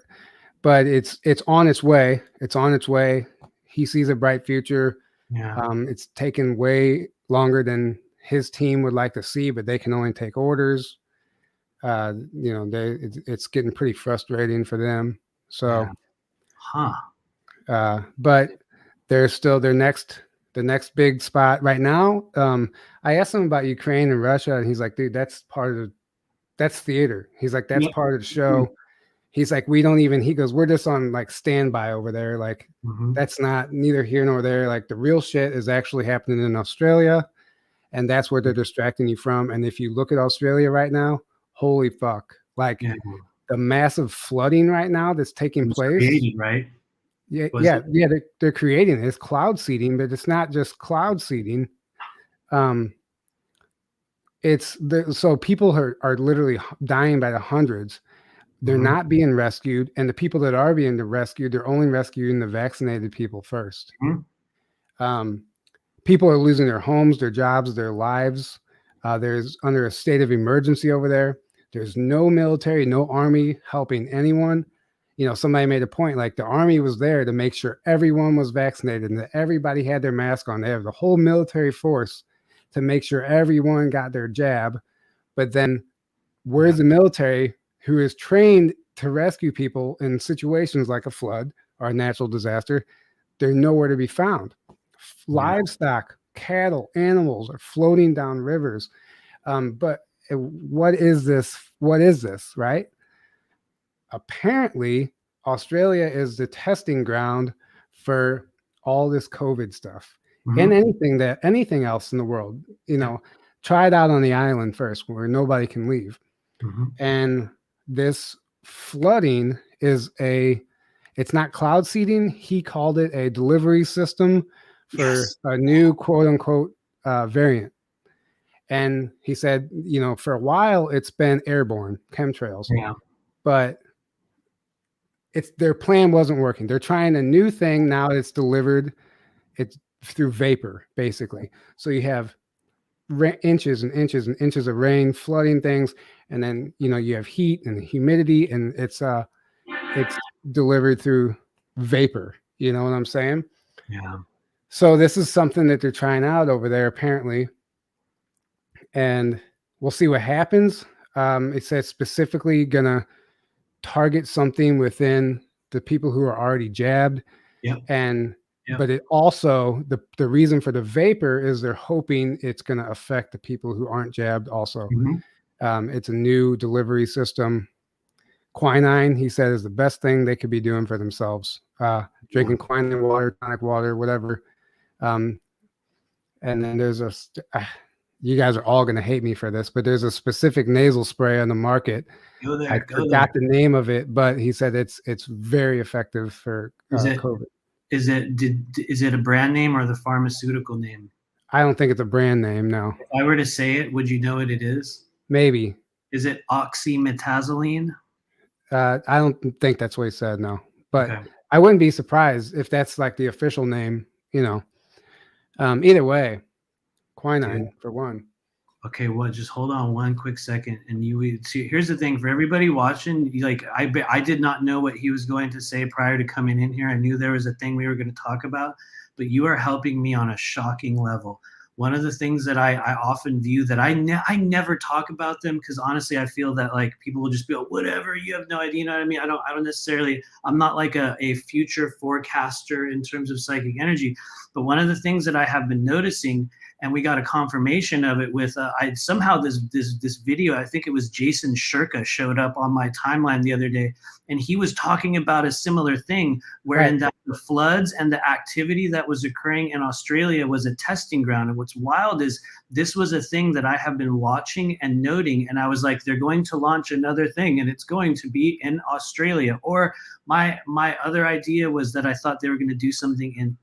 But it's on its way. It's on its way. He sees a bright future. Yeah. It's taken way longer than his team would like to see, but they can only take orders. You know, it's getting pretty frustrating for them. So, but they're still the next big spot right now. I asked him about Ukraine and Russia, and he's like, dude, that's theater. He's like, that's part of the show. He's like, he goes, we're just on like standby over there. Like, that's not neither here nor there. Like, the real shit is actually happening in Australia, and that's where they're distracting you from. And if you look at Australia right now, holy fuck. Like, the massive flooding right now that's taking place. Created, right? Yeah. They're creating it. It's cloud seeding, but it's not just cloud seeding. So people are literally dying by the hundreds. They're not being rescued, and the people that are being rescued, they're only rescuing the vaccinated people first. People are losing their homes, their jobs, their lives. There's under a state of emergency over there. There's no military, no army helping anyone. You know, somebody made a point, like the army was there to make sure everyone was vaccinated and that everybody had their mask on. They have the whole military force to make sure everyone got their jab. But then where's the military who is trained to rescue people in situations like a flood or a natural disaster? They're nowhere to be found. Livestock, cattle, animals are floating down rivers. But what is this? What is this, right? Apparently, Australia is the testing ground for all this COVID stuff and anything else in the world. You know, try it out on the island first where nobody can leave. And this flooding is it's not cloud seeding. He called it a delivery system for a new quote unquote variant. And he said, you know, for a while it's been airborne chemtrails, but their plan wasn't working. They're trying a new thing. Now it's delivered. It's through vapor, basically. So you have inches and inches and inches of rain flooding things. And then, you know, you have heat and humidity, and it's delivered through vapor. You know what I'm saying? Yeah. So this is something that they're trying out over there, apparently. And we'll see what happens. It says specifically gonna target something within the people who are already jabbed. But it also, the reason for the vapor is they're hoping it's going to affect the people who aren't jabbed also. It's a new delivery system. Quinine, he said, is the best thing they could be doing for themselves. Drinking quinine water, tonic water, whatever. And then there's you guys are all going to hate me for this, but there's a specific nasal spray on the market. I forgot the name of it, but he said it's very effective for COVID. Is it a brand name or the pharmaceutical name? I don't think it's a brand name. No, If I were to say it, would you know what it is? maybe. Is it oxymetazoline? I don't think that's what he said. No, but Okay. I wouldn't be surprised if that's like the official name. Either way, Dude. quinine for one. Okay, well, just hold on one quick second, and you see. Here's the thing for everybody watching. Like, I did not know what he was going to say prior to coming in here. I knew there was a thing we were going to talk about, but you are helping me on a shocking level. One of the things that I often view that I never talk about them because honestly, I feel that like people will just be like, whatever, you have no idea. You know what I mean? I don't necessarily. I'm not like a future forecaster in terms of psychic energy, but one of the things that I have been noticing, and we got a confirmation of it with I somehow this video, I think it was Jason Shirka, showed up on my timeline the other day, and he was talking about a similar thing wherein Right. that the floods and the activity that was occurring in Australia was a testing ground. And what's wild is this was a thing that I have been watching and noting, and I was like, they're going to launch another thing and it's going to be in Australia. Or my other idea was that I thought they were going to do something in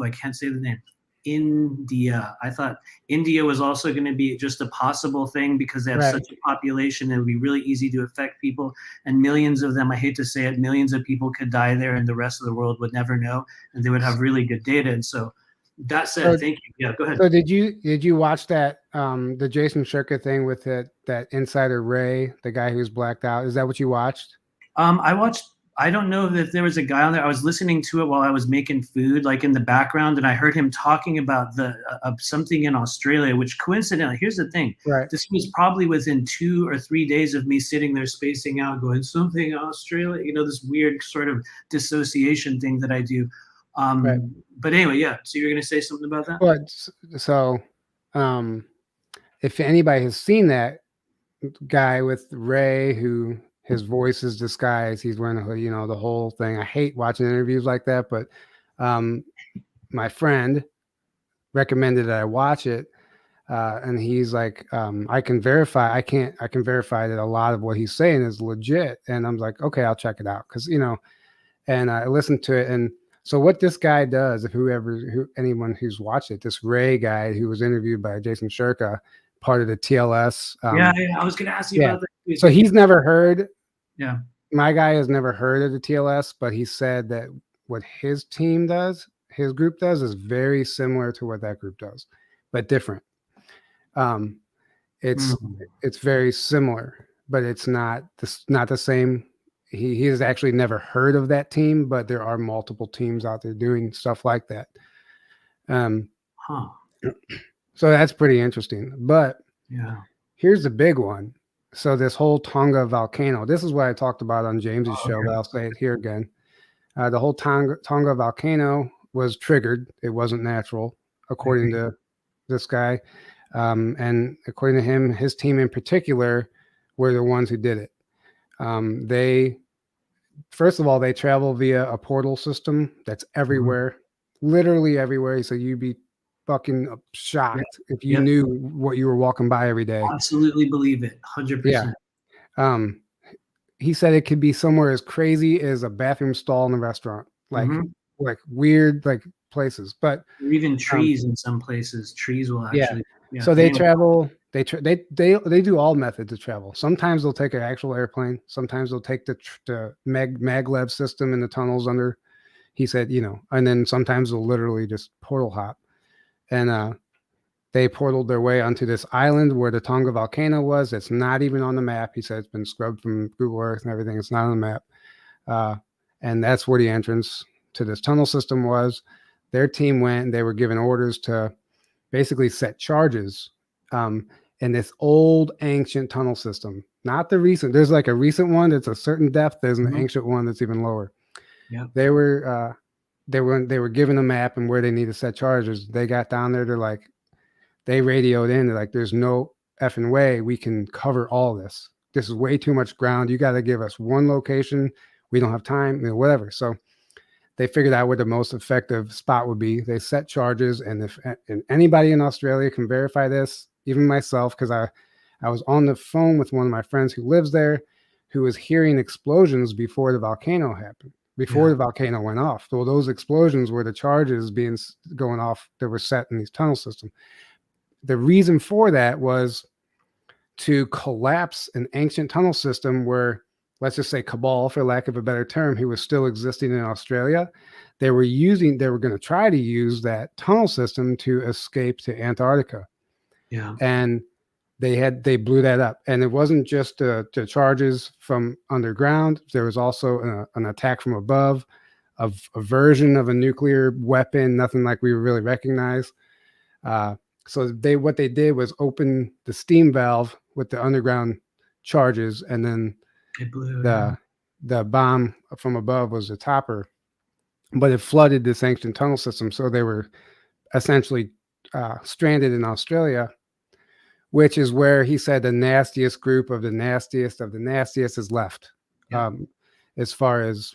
I can't say the name, India. I thought India was also going to be just a possible thing because they have Right. such a population. It would be really easy to affect people, and millions of them, I hate to say it, millions of people could die there and the rest of the world would never know, and they would have really good data. And so that said, So, thank you. Yeah, go ahead. so did you watch that the Jason Shirka thing with that insider Ray, the guy who's blacked out? Is that what you watched? I watched. I don't know if there was a guy on there. I was listening to it while I was making food, like in the background, and I heard him talking about the something in Australia. Which coincidentally, here's the thing: Right. this was probably within 2 or 3 days of me sitting there spacing out, going something Australia. You know, this weird sort of dissociation thing that I do. Right. But anyway, yeah. So you're gonna say something about that? But so, if anybody has seen that guy with Ray, who his voice is disguised, he's wearing a hood, the whole thing. I hate watching interviews like that, but my friend recommended that I watch it, and he's like, I can verify. I can verify that a lot of what he's saying is legit, and I'm like, okay, I'll check it out because and I listened to it. And so what this guy does, if anyone who's watched it, this Ray guy who was interviewed by Jason Shirka, part of the TLS. Yeah, I was gonna ask you about that. So he's never heard. Yeah. My guy has never heard of the TLS, but he said that what his team does, his group does, is very similar to what that group does, but different. It's very similar, but it's not the same. He has actually never heard of that team, but there are multiple teams out there doing stuff like that. So that's pretty interesting. But yeah, here's the big one. So this whole Tonga volcano, this is what I talked about on James's show, but I'll say it here again. The whole Tonga volcano was triggered. It wasn't natural, according to this guy. And according to him, his team in particular were the ones who did it. First of all, they travel via a portal system that's everywhere, literally everywhere. So you'd be fucking shocked if you knew what you were walking by every day. Absolutely believe it. 100%. Yeah. He said it could be somewhere as crazy as a bathroom stall in a restaurant, like weird, like places, but or even trees in some places. Trees will actually. Yeah. So they travel. They do all methods of travel. Sometimes they'll take an actual airplane. Sometimes they'll take the maglev system in the tunnels under. He said, and then sometimes they'll literally just portal hop, and they portaled their way onto this island where the Tonga volcano was. It's not even on the map. He said it's been scrubbed from Google Earth and everything. It's not on the map, and that's where the entrance to this tunnel system was. Their team went and they were given orders to basically set charges in this old ancient tunnel system. Not the recent. There's like a recent one that's a certain depth. There's an ancient one that's even lower. Yeah. They were given a map and where they need to set charges. They got down there. They radioed in. They're like, there's no effing way we can cover all this. This is way too much ground. You got to give us one location. We don't have time, whatever. So they figured out where the most effective spot would be. They set charges, and anybody in Australia can verify this, even myself, because I was on the phone with one of my friends who lives there, who was hearing explosions before the volcano happened. before the volcano went off. So those explosions were the charges going off that were set in these tunnel systems. The reason for that was to collapse an ancient tunnel system where, let's just say Cabal, for lack of a better term, who was still existing in Australia. They were going to try to use that tunnel system to escape to Antarctica. Yeah. And they blew that up. And it wasn't just the charges from underground. There was also an attack from above, a version of a nuclear weapon, nothing like we really recognize. So what they did was open the steam valve with the underground charges, and then it blew, the bomb from above was the topper, but it flooded this ancient tunnel system. So they were essentially stranded in Australia, which is where he said the nastiest group of the nastiest is left. Yeah. As far as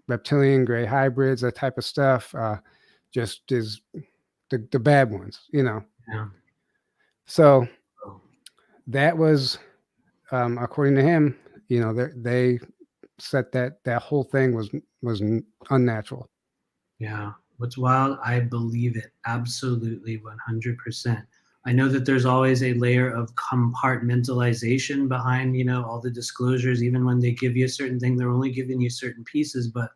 reptilian, gray hybrids, that type of stuff, just is the bad ones, you know. Yeah. So that was, according to him, you know, they said that whole thing was unnatural. Yeah. What's wild, I believe it. Absolutely, 100%. I know that there's always a layer of compartmentalization behind, you know, all the disclosures. Even when they give you a certain thing, they're only giving you certain pieces, but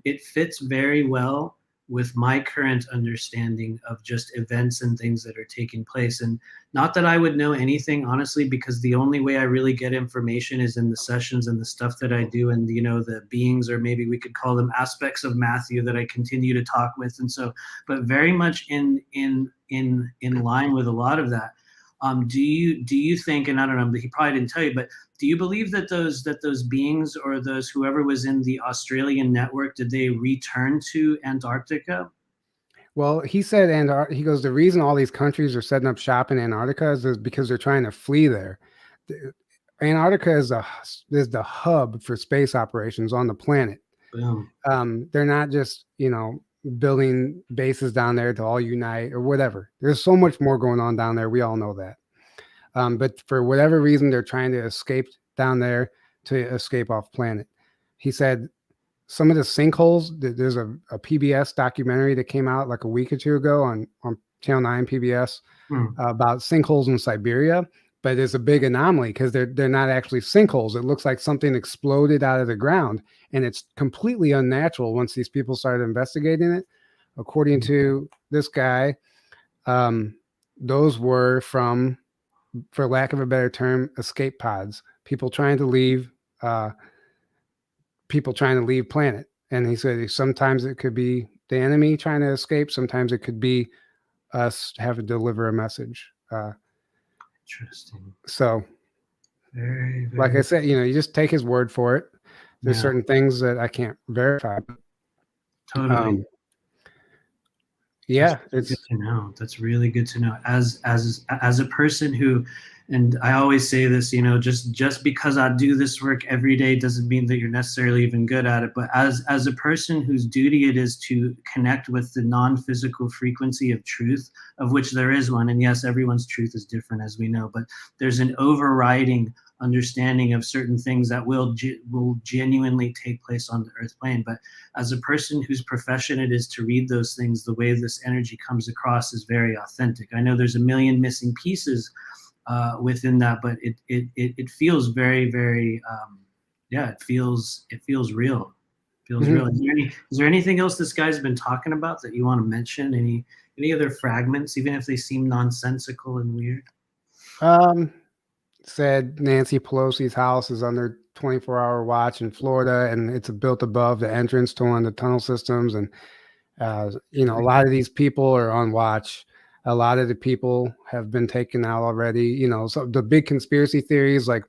it fits very well with my current understanding of just events and things that are taking place. And not that I would know anything, honestly, because the only way I really get information is in the sessions and the stuff that I do, and, you know, the beings, or maybe we could call them aspects of Matthew that I continue to talk with. And so, but very much in line with a lot of that. Do you think, and I don't know, he probably didn't tell you, but do you believe that those beings, or those whoever was in the Australian network, did they return to Antarctica? Well, he said, he goes, the reason all these countries are setting up shop in Antarctica is because they're trying to flee there. Antarctica is the hub for space operations on the planet. Boom. They're not just, you know, building bases down there to all unite or whatever. There's so much more going on down there. We all know that. But for whatever reason, they're trying to escape down there, to escape off planet. He said some of the sinkholes, there's a PBS documentary that came out like a week or two ago on Channel 9 PBS about sinkholes in Siberia. But there's a big anomaly because they're not actually sinkholes. It looks like something exploded out of the ground, and it's completely unnatural once these people started investigating it. According to this guy, those were from, for lack of a better term, escape pods. People trying to leave planet. And he said sometimes it could be the enemy trying to escape. Sometimes it could be us having to deliver a message. Interesting. So, very, very, like I said, you know, you just take his word for it. There's certain things that I can't verify. Totally. Yeah, it's good to know. That's really good to know. As a person who, and I always say this, you know, just because I do this work every day doesn't mean that you're necessarily even good at it. But as a person whose duty it is to connect with the non-physical frequency of truth, of which there is one, and yes, everyone's truth is different, as we know, but there's an overriding understanding of certain things that will genuinely take place on the earth plane. But as a person whose profession it is to read those things, the way this energy comes across is very authentic. I know there's a million missing pieces within that, but it feels very, very it feels real. Real. Is there anything else this guy's been talking about that you want to mention? Any other fragments, even if they seem nonsensical and weird? Said Nancy Pelosi's house is under 24-hour watch in Florida, and it's built above the entrance to one of the tunnel systems. And you know, a lot of these people are on watch. A lot of the people have been taken out already. You know, so the big conspiracy theories, like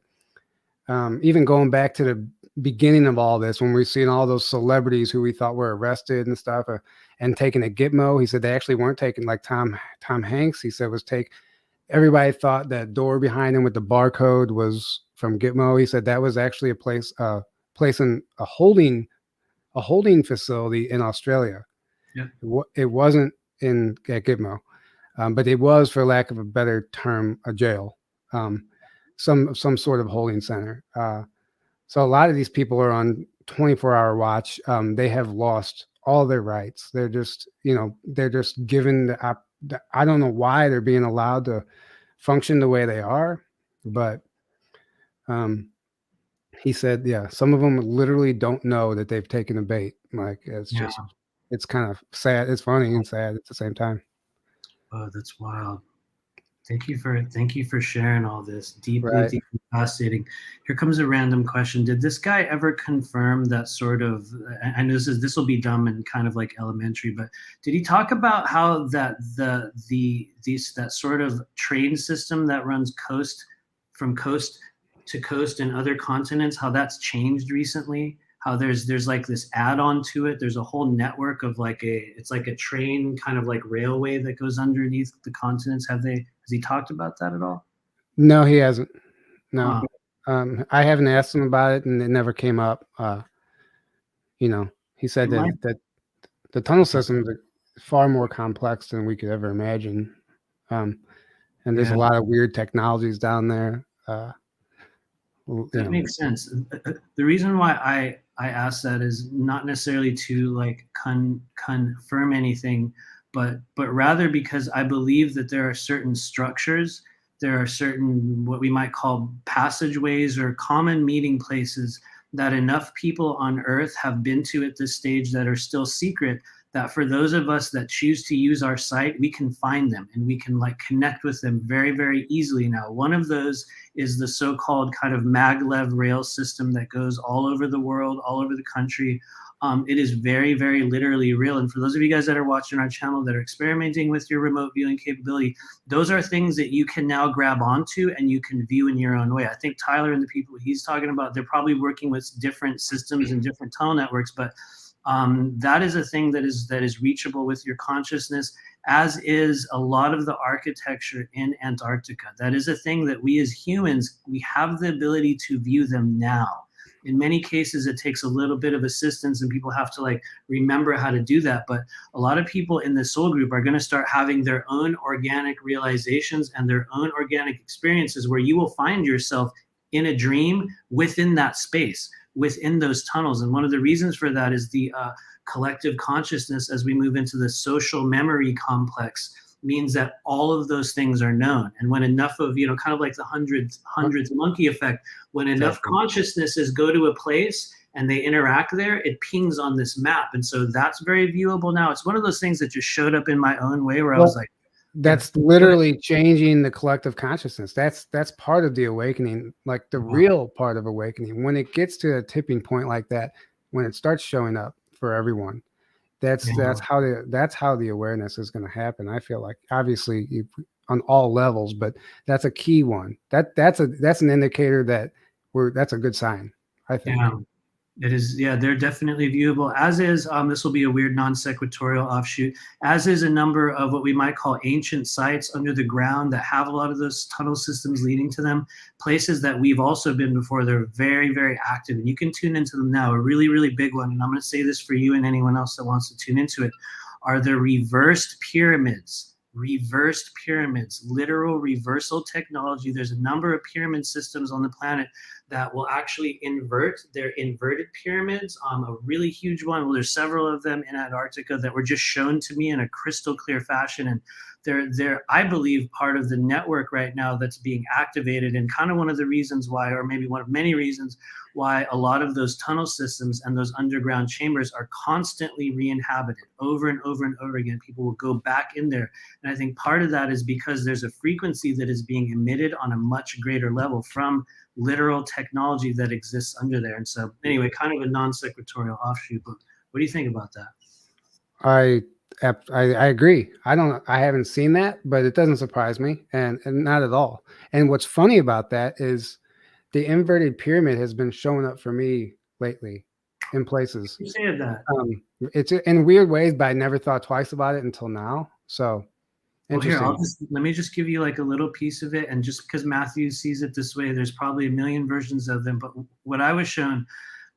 even going back to the beginning of all this, when we're seeing all those celebrities who we thought were arrested and stuff, and taken a Gitmo. He said they actually weren't taken, like Tom Hanks. He said was take. Everybody thought that door behind him with the barcode was from Gitmo. He said that was actually a place in a holding facility in Australia. Yeah. It wasn't at Gitmo, but it was, for lack of a better term, a jail, some sort of holding center. So a lot of these people are on 24-hour watch, they have lost all their rights. They're just, they're just given I don't know why they're being allowed to function the way they are, but he said, yeah, some of them literally don't know that they've taken a bait. Like Yeah. it's kind of sad. It's funny and sad at the same time. Oh, that's wild. Thank you for sharing all this. Deeply, Right. deeply fascinating. Here comes a random question. Did this guy ever confirm that sort of, I know this will be dumb and kind of like elementary, but did he talk about how that that sort of train system that runs from coast to coast in other continents, how that's changed recently? How there's like this add-on to it. There's a whole network of it's like a train kind of like railway that goes underneath the continents. Has he talked about that at all? No, he hasn't. No. Huh. I haven't asked him about it, and it never came up. He said that the tunnel systems are far more complex than we could ever imagine. And there's a lot of weird technologies down there. That makes sense. The reason why I asked that is not necessarily to like confirm anything, but rather because I believe that there are certain structures, there are certain what we might call passageways or common meeting places that enough people on Earth have been to at this stage that are still secret, that for those of us that choose to use our site, we can find them and we can like connect with them very, very easily now. One of those is the so-called kind of maglev rail system that goes all over the world, all over the country. It is very, very literally real. And for those of you guys that are watching our channel that are experimenting with your remote viewing capability, those are things that you can now grab onto and you can view in your own way. I think Tyler and the people he's talking about, they're probably working with different systems and different tunnel networks, but that is a thing that is reachable with your consciousness, as is a lot of the architecture in Antarctica. That is a thing that we as humans, we have the ability to view them now. In many cases, it takes a little bit of assistance and people have to like remember how to do that. But a lot of people in the soul group are going to start having their own organic realizations and their own organic experiences where you will find yourself in a dream within that space, within those tunnels. And one of the reasons for that is the collective consciousness as we move into the social memory complex means that all of those things are known. And when enough of, kind of like the hundreds monkey effect, when enough consciousnesses go to a place and they interact there, it pings on this map. And so that's very viewable now. It's one of those things that just showed up in my own way where I was like, that's literally changing the collective consciousness. That's part of the awakening, like the real part of awakening. When it gets to a tipping point like that, when it starts showing up for everyone, that's how the awareness is going to happen. I feel like obviously on all levels, but that's a key one. That's an indicator that that's a good sign, I think. Yeah. It is, they're definitely viewable, as is, this will be a weird non-sequitorial offshoot, as is a number of what we might call ancient sites under the ground that have a lot of those tunnel systems leading to them, places that we've also been before. They're very, very active, and you can tune into them now. A really, really big one, and I'm going to say this for you and anyone else that wants to tune into it, are the reversed pyramids. Reversed pyramids, literal reversal technology. There's a number of pyramid systems on the planet that will actually invert. They're inverted pyramids. A really huge one. Well, there's several of them in Antarctica that were just shown to me in a crystal clear fashion. And they're, I believe, part of the network right now that's being activated, and kind of one of the reasons why, or maybe one of many reasons why, a lot of those tunnel systems and those underground chambers are constantly re-inhabited over and over and over again. People will go back in there. And I think part of that is because there's a frequency that is being emitted on a much greater level from literal technology that exists under there. And so anyway, kind of a non-sequitorial offshoot, but what do you think about that? I agree. I haven't seen that, but it doesn't surprise me, and not at all. And what's funny about that is the inverted pyramid has been showing up for me lately in places. You say that. It's in weird ways, but I never thought twice about it until now. So interesting. Well, here, let me just give you like a little piece of it. And just because Matthew sees it this way, there's probably a million versions of them. But what I was shown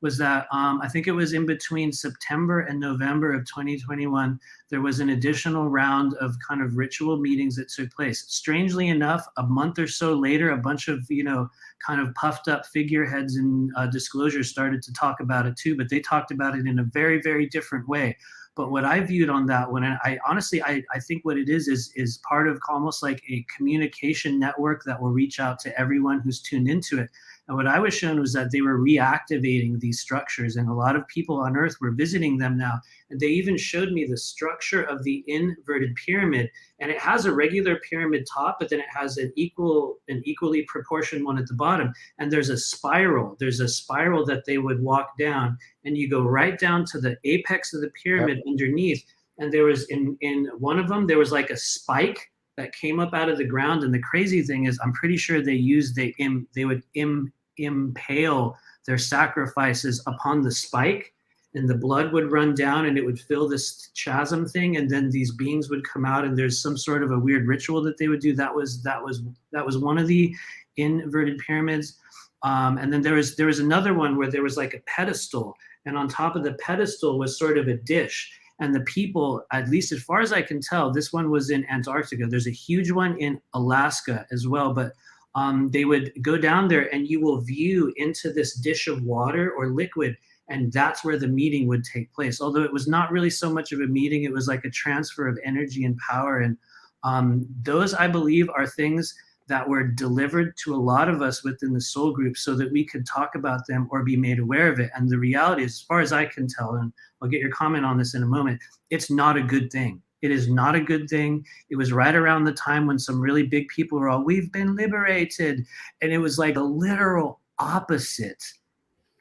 was that I think it was in between September and November of 2021, there was an additional round of kind of ritual meetings that took place. Strangely enough, a month or so later, a bunch of, kind of puffed up figureheads and disclosures started to talk about it too, but they talked about it in a very, very different way. But what I viewed on that one, and I honestly, I think what it is part of almost like a communication network that will reach out to everyone who's tuned into it. And what I was shown was that they were reactivating these structures, and a lot of people on Earth were visiting them now. And they even showed me the structure of the inverted pyramid, and it has a regular pyramid top, but then it has an equally proportioned one at the bottom. And there's a spiral. There's a spiral that they would walk down, and you go right down to the apex of the pyramid underneath. And there was in one of them, there was like a spike that came up out of the ground. And the crazy thing is, I'm pretty sure they would impale their sacrifices upon the spike, and the blood would run down and it would fill this chasm thing, and then these beings would come out, and there's some sort of a weird ritual that they would do. That was one of the inverted pyramids. And then there was another one where there was like a pedestal, and on top of the pedestal was sort of a dish. And the people, at least as far as I can tell, this one was in Antarctica. There's a huge one in Alaska as well. But they would go down there, and you will view into this dish of water or liquid, and that's where the meeting would take place. Although it was not really so much of a meeting, it was like a transfer of energy and power. And those, I believe, are things that were delivered to a lot of us within the soul group so that we could talk about them or be made aware of it. And the reality is, as far as I can tell, and I'll get your comment on this in a moment, it's not a good thing. It is not a good thing. It was right around the time when some really big people were all, we've been liberated. And it was like a literal opposite.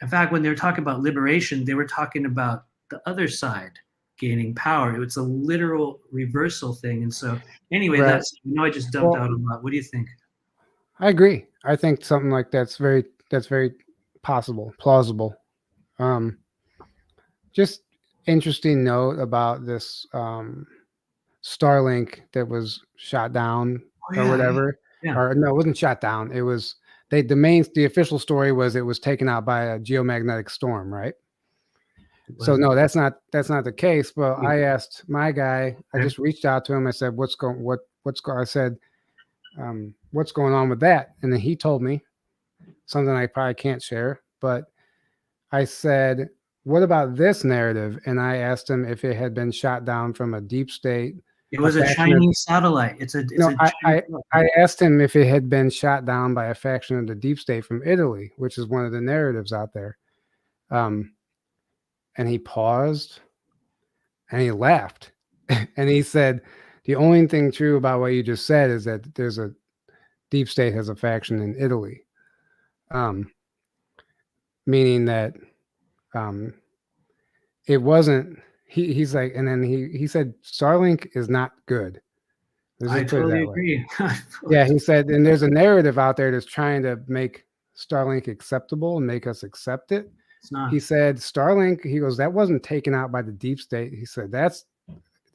In fact, when they were talking about liberation, they were talking about the other side gaining power. It was a literal reversal thing. And so anyway, Right. I just dumped out a lot. What do you think? I agree. I think something like that's very possible, plausible. Just interesting note about this Starlink that was shot down or whatever. Yeah. Or no, it wasn't shot down. It was the official story was it was taken out by a geomagnetic storm, right? So no, that's not the case. But I asked my guy, I just reached out to him. I said, what's going on with that? And then he told me something I probably can't share, but I said, what about this narrative? And I asked him if it had been shot down from a deep state. It was a Chinese satellite. I asked him if it had been shot down by a faction of the deep state from Italy, which is one of the narratives out there. And he paused and he laughed and he said, the only thing true about what you just said is that there's a deep state has a faction in Italy. Meaning that it wasn't, he's like, and then he said, Starlink is not good. I totally agree. Yeah, he said, and there's a narrative out there that's trying to make Starlink acceptable and make us accept it. It's not. He said, Starlink, he goes, that wasn't taken out by the deep state. He said, that's,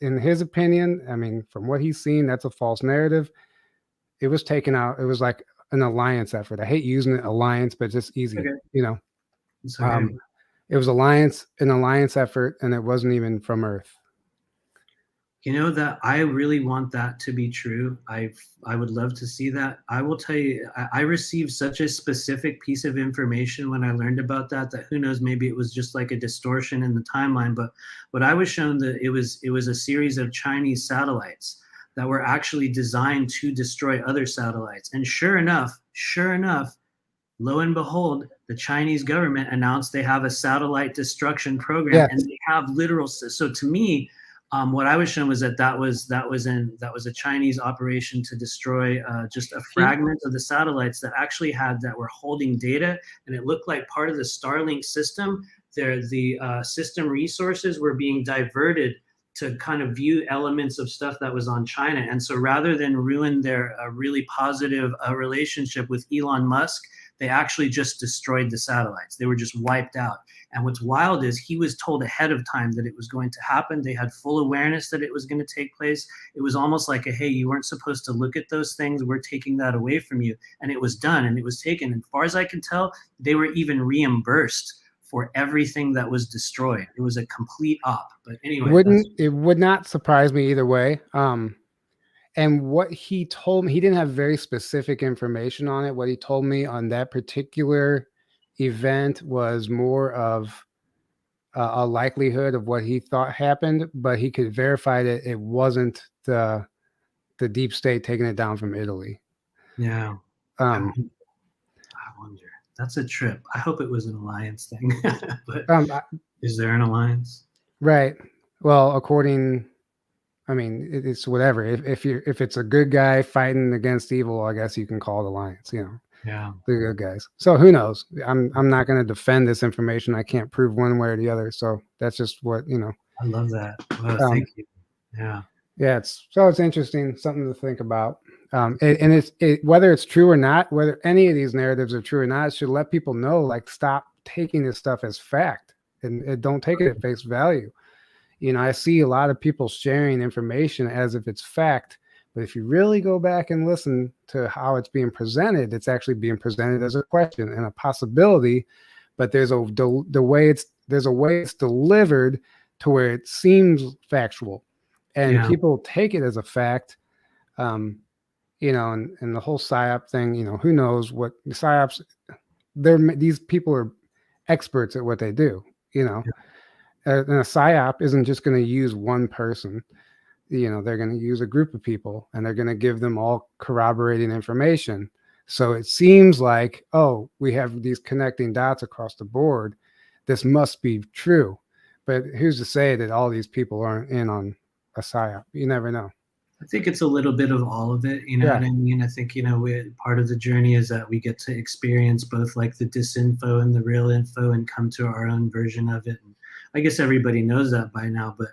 in his opinion, I mean, from what he's seen, that's a false narrative. It was taken out. It was like an alliance effort. I hate using it, alliance, but just easy, you know. Okay. It was an alliance effort, and it wasn't even from Earth. You know that I really want that to be true. I would love to see that. I will tell you, I received such a specific piece of information when I learned about that who knows, maybe it was just like a distortion in the timeline. But what I was shown that it was a series of Chinese satellites that were actually designed to destroy other satellites. And sure enough, lo and behold, the Chinese government announced they have a satellite destruction program, and they have literal. So to me, what I was shown was that was a Chinese operation to destroy just a fragment of the satellites that were holding data, and it looked like part of the Starlink system. The system resources were being diverted to kind of view elements of stuff that was on China. And so rather than ruin their really positive relationship with Elon Musk, they actually just destroyed the satellites. They were just wiped out. And what's wild is he was told ahead of time that it was going to happen. They had full awareness that it was going to take place. It was almost like hey, you weren't supposed to look at those things. We're taking that away from you. And it was done and it was taken. And as far as I can tell, they were even reimbursed for everything that was destroyed. It was a complete op. But anyway, it would not surprise me either way. And what he told me, he didn't have very specific information on it. What he told me on that particular event was more of a likelihood of what he thought happened, but he could verify that it wasn't the deep state taking it down from Italy. Yeah. I wonder. That's a trip. I hope it was an alliance thing. But is there an alliance? Right. Well, I mean, it's whatever. If it's a good guy fighting against evil, I guess you can call it alliance. Yeah, the good guys. So who knows? I'm not going to defend this information. I can't prove one way or the other. So that's just what I love that. Well, thank you. Yeah. Yeah. It's interesting, something to think about. And whether it's true or not, whether any of these narratives are true or not, it should let people know, like, stop taking this stuff as fact and don't take it at face value. I see a lot of people sharing information as if it's fact, but if you really go back and listen to how it's being presented, it's actually being presented as a question and a possibility, but there's a way it's delivered to where it seems factual, and people take it as a fact. And the whole psyop thing, who knows what the psyops, these people are experts at what they do, and a psyop isn't just going to use one person. They're going to use a group of people, and they're going to give them all corroborating information. So it seems like, oh, we have these connecting dots across the board. This must be true. But who's to say that all these people aren't in on a psyop? You never know. I think it's a little bit of all of it. You know what I mean? I think, part of the journey is that we get to experience both, like, the disinfo and the real info and come to our own version of it. And I guess everybody knows that by now, but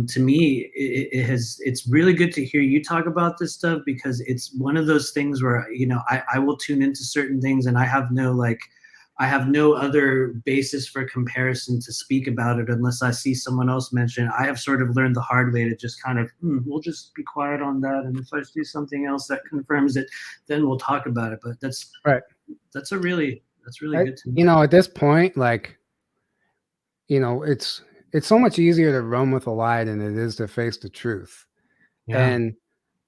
to me, it's really good to hear you talk about this stuff, because it's one of those things where, I will tune into certain things, and I have no other basis for comparison to speak about it unless I see someone else mention it. I have sort of learned the hard way to just kind of, we'll just be quiet on that. And if I see something else that confirms it, then we'll talk about it. But that's right. That's really good to know. At this point, like, it's so much easier to run with a lie than it is to face the truth. Yeah. And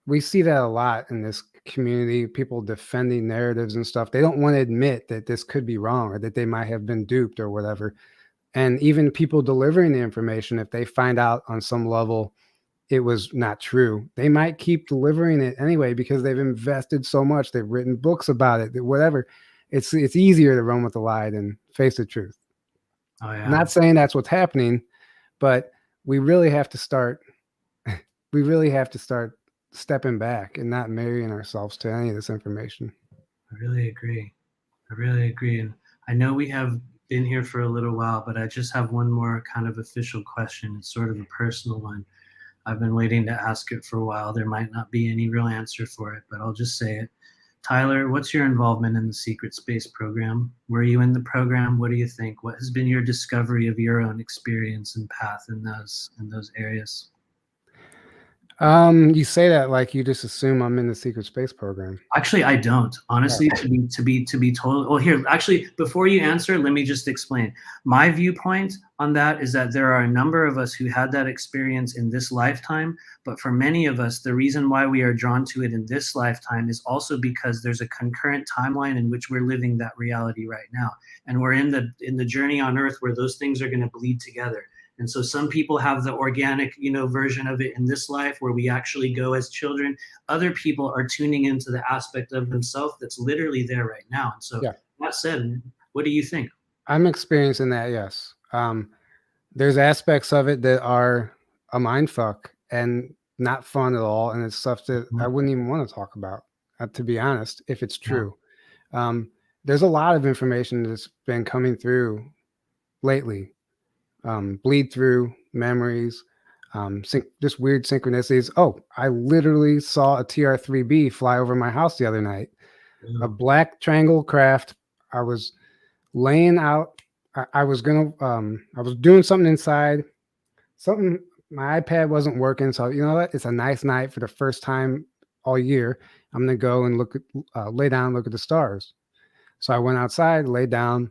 we see that a lot in this community, people defending narratives and stuff. They don't want to admit that this could be wrong or that they might have been duped or whatever. And even people delivering the information, if they find out on some level it was not true, they might keep delivering it anyway because they've invested so much. They've written books about it, whatever. It's easier to run with a lie than face the truth. Oh, yeah. I'm not saying that's what's happening, but we really have to start stepping back and not marrying ourselves to any of this information. I really agree. And I know we have been here for a little while, but I just have one more kind of official question. It's sort of a personal one. I've been waiting to ask it for a while. There might not be any real answer for it, but I'll just say it. Tyler, what's your involvement in the Secret Space program? Were you in the program? What do you think? What has been your discovery of your own experience and path in those areas? You say that like you just assume I'm in the Secret Space program. Actually, I don't. Honestly, to be told. Well, here, actually, before you answer, let me just explain. My viewpoint on that is that there are a number of us who had that experience in this lifetime, but for many of us, the reason why we are drawn to it in this lifetime is also because there's a concurrent timeline in which we're living that reality right now, and we're in the journey on Earth where those things are going to bleed together. And so some people have the organic, version of it in this life where we actually go as children. Other people are tuning into the aspect of themselves that's literally there right now. And so that said, what do you think? I'm experiencing that, yes. There's aspects of it that are a mind fuck and not fun at all. And it's stuff that I wouldn't even want to talk about, to be honest, if it's true. There's a lot of information that's been coming through lately. Bleed through memories, just weird synchronicities. Oh, I literally saw a TR-3B fly over my house the other night. A black triangle craft. I was laying out. I was doing something inside. My iPad wasn't working. So you know what? It's a nice night for the first time all year. I'm gonna go and lay down, look at the stars. So I went outside, laid down,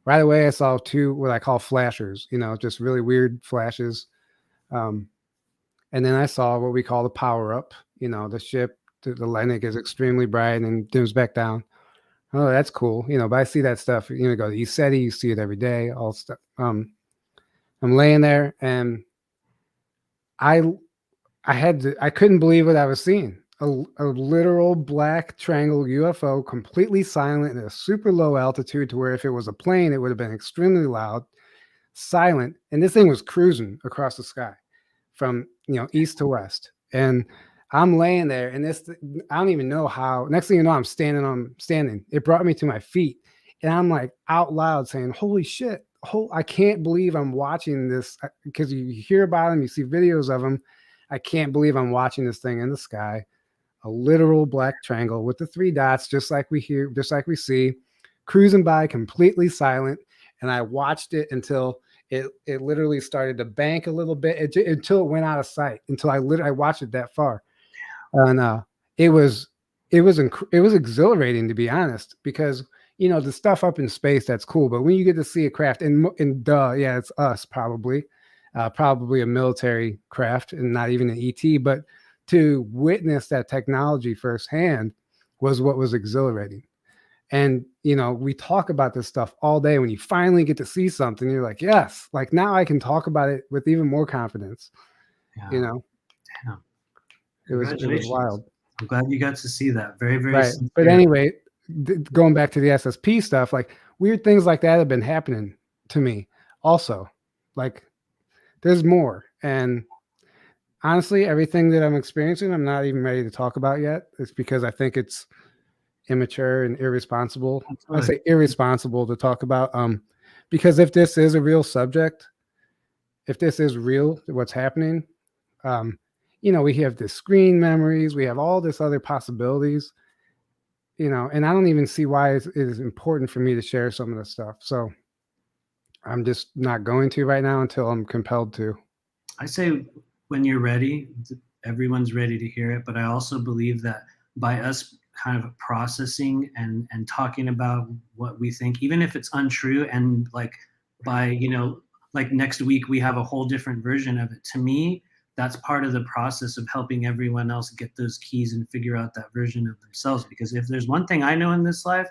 right away I saw two what I call flashers, you know, just really weird flashes. Um, and then I saw what we call the power up. You know, the ship, the light is extremely bright and dims back down. Oh, that's cool. You know, but I see that stuff. You know, go to ESETI, you see it every day, all stuff. I'm laying there and I I couldn't believe what I was seeing. A literal black triangle UFO, completely silent at a super low altitude to where if it was a plane, it would have been extremely loud, silent. And this thing was cruising across the sky from, you know, east to west. And I'm laying there and I don't even know how. Next thing you know, I'm standing. It brought me to my feet. And I'm like out loud saying, holy shit. I can't believe I'm watching this, because you hear about them, you see videos of them. I can't believe I'm watching this thing in the sky, a literal black triangle with the three dots, just like we see, cruising by, completely silent. And I watched it until it literally started to bank a little bit until it went out of sight, until I watched it that far. And it was exhilarating, to be honest, because, you know, the stuff up in space, that's cool. But when you get to see a craft, and yeah, it's us probably a military craft and not even an ET, but to witness that technology firsthand was what was exhilarating. And, you know, we talk about this stuff all day. When you finally get to see something, you're like, yes, like now I can talk about it with even more confidence. Yeah. You know, yeah. it was wild. I'm glad you got to see that. Very, very right. sincere. But anyway, going back to the SSP stuff, like weird things like that have been happening to me also. Like there's more. And honestly, everything that I'm experiencing, I'm not even ready to talk about yet. It's because I think it's immature and irresponsible. I say irresponsible to talk about. Because if this is a real subject, if this is real, what's happening, you know, we have the screen memories, we have all this other possibilities, you know, and I don't even see why it is important for me to share some of this stuff. So I'm just not going to right now until I'm compelled to. I say when you're ready, everyone's ready to hear it. But I also believe that by us kind of processing and talking about what we think, even if it's untrue, and like by, you know, like next week we have a whole different version of it. To me, that's part of the process of helping everyone else get those keys and figure out that version of themselves. Because if there's one thing I know in this life,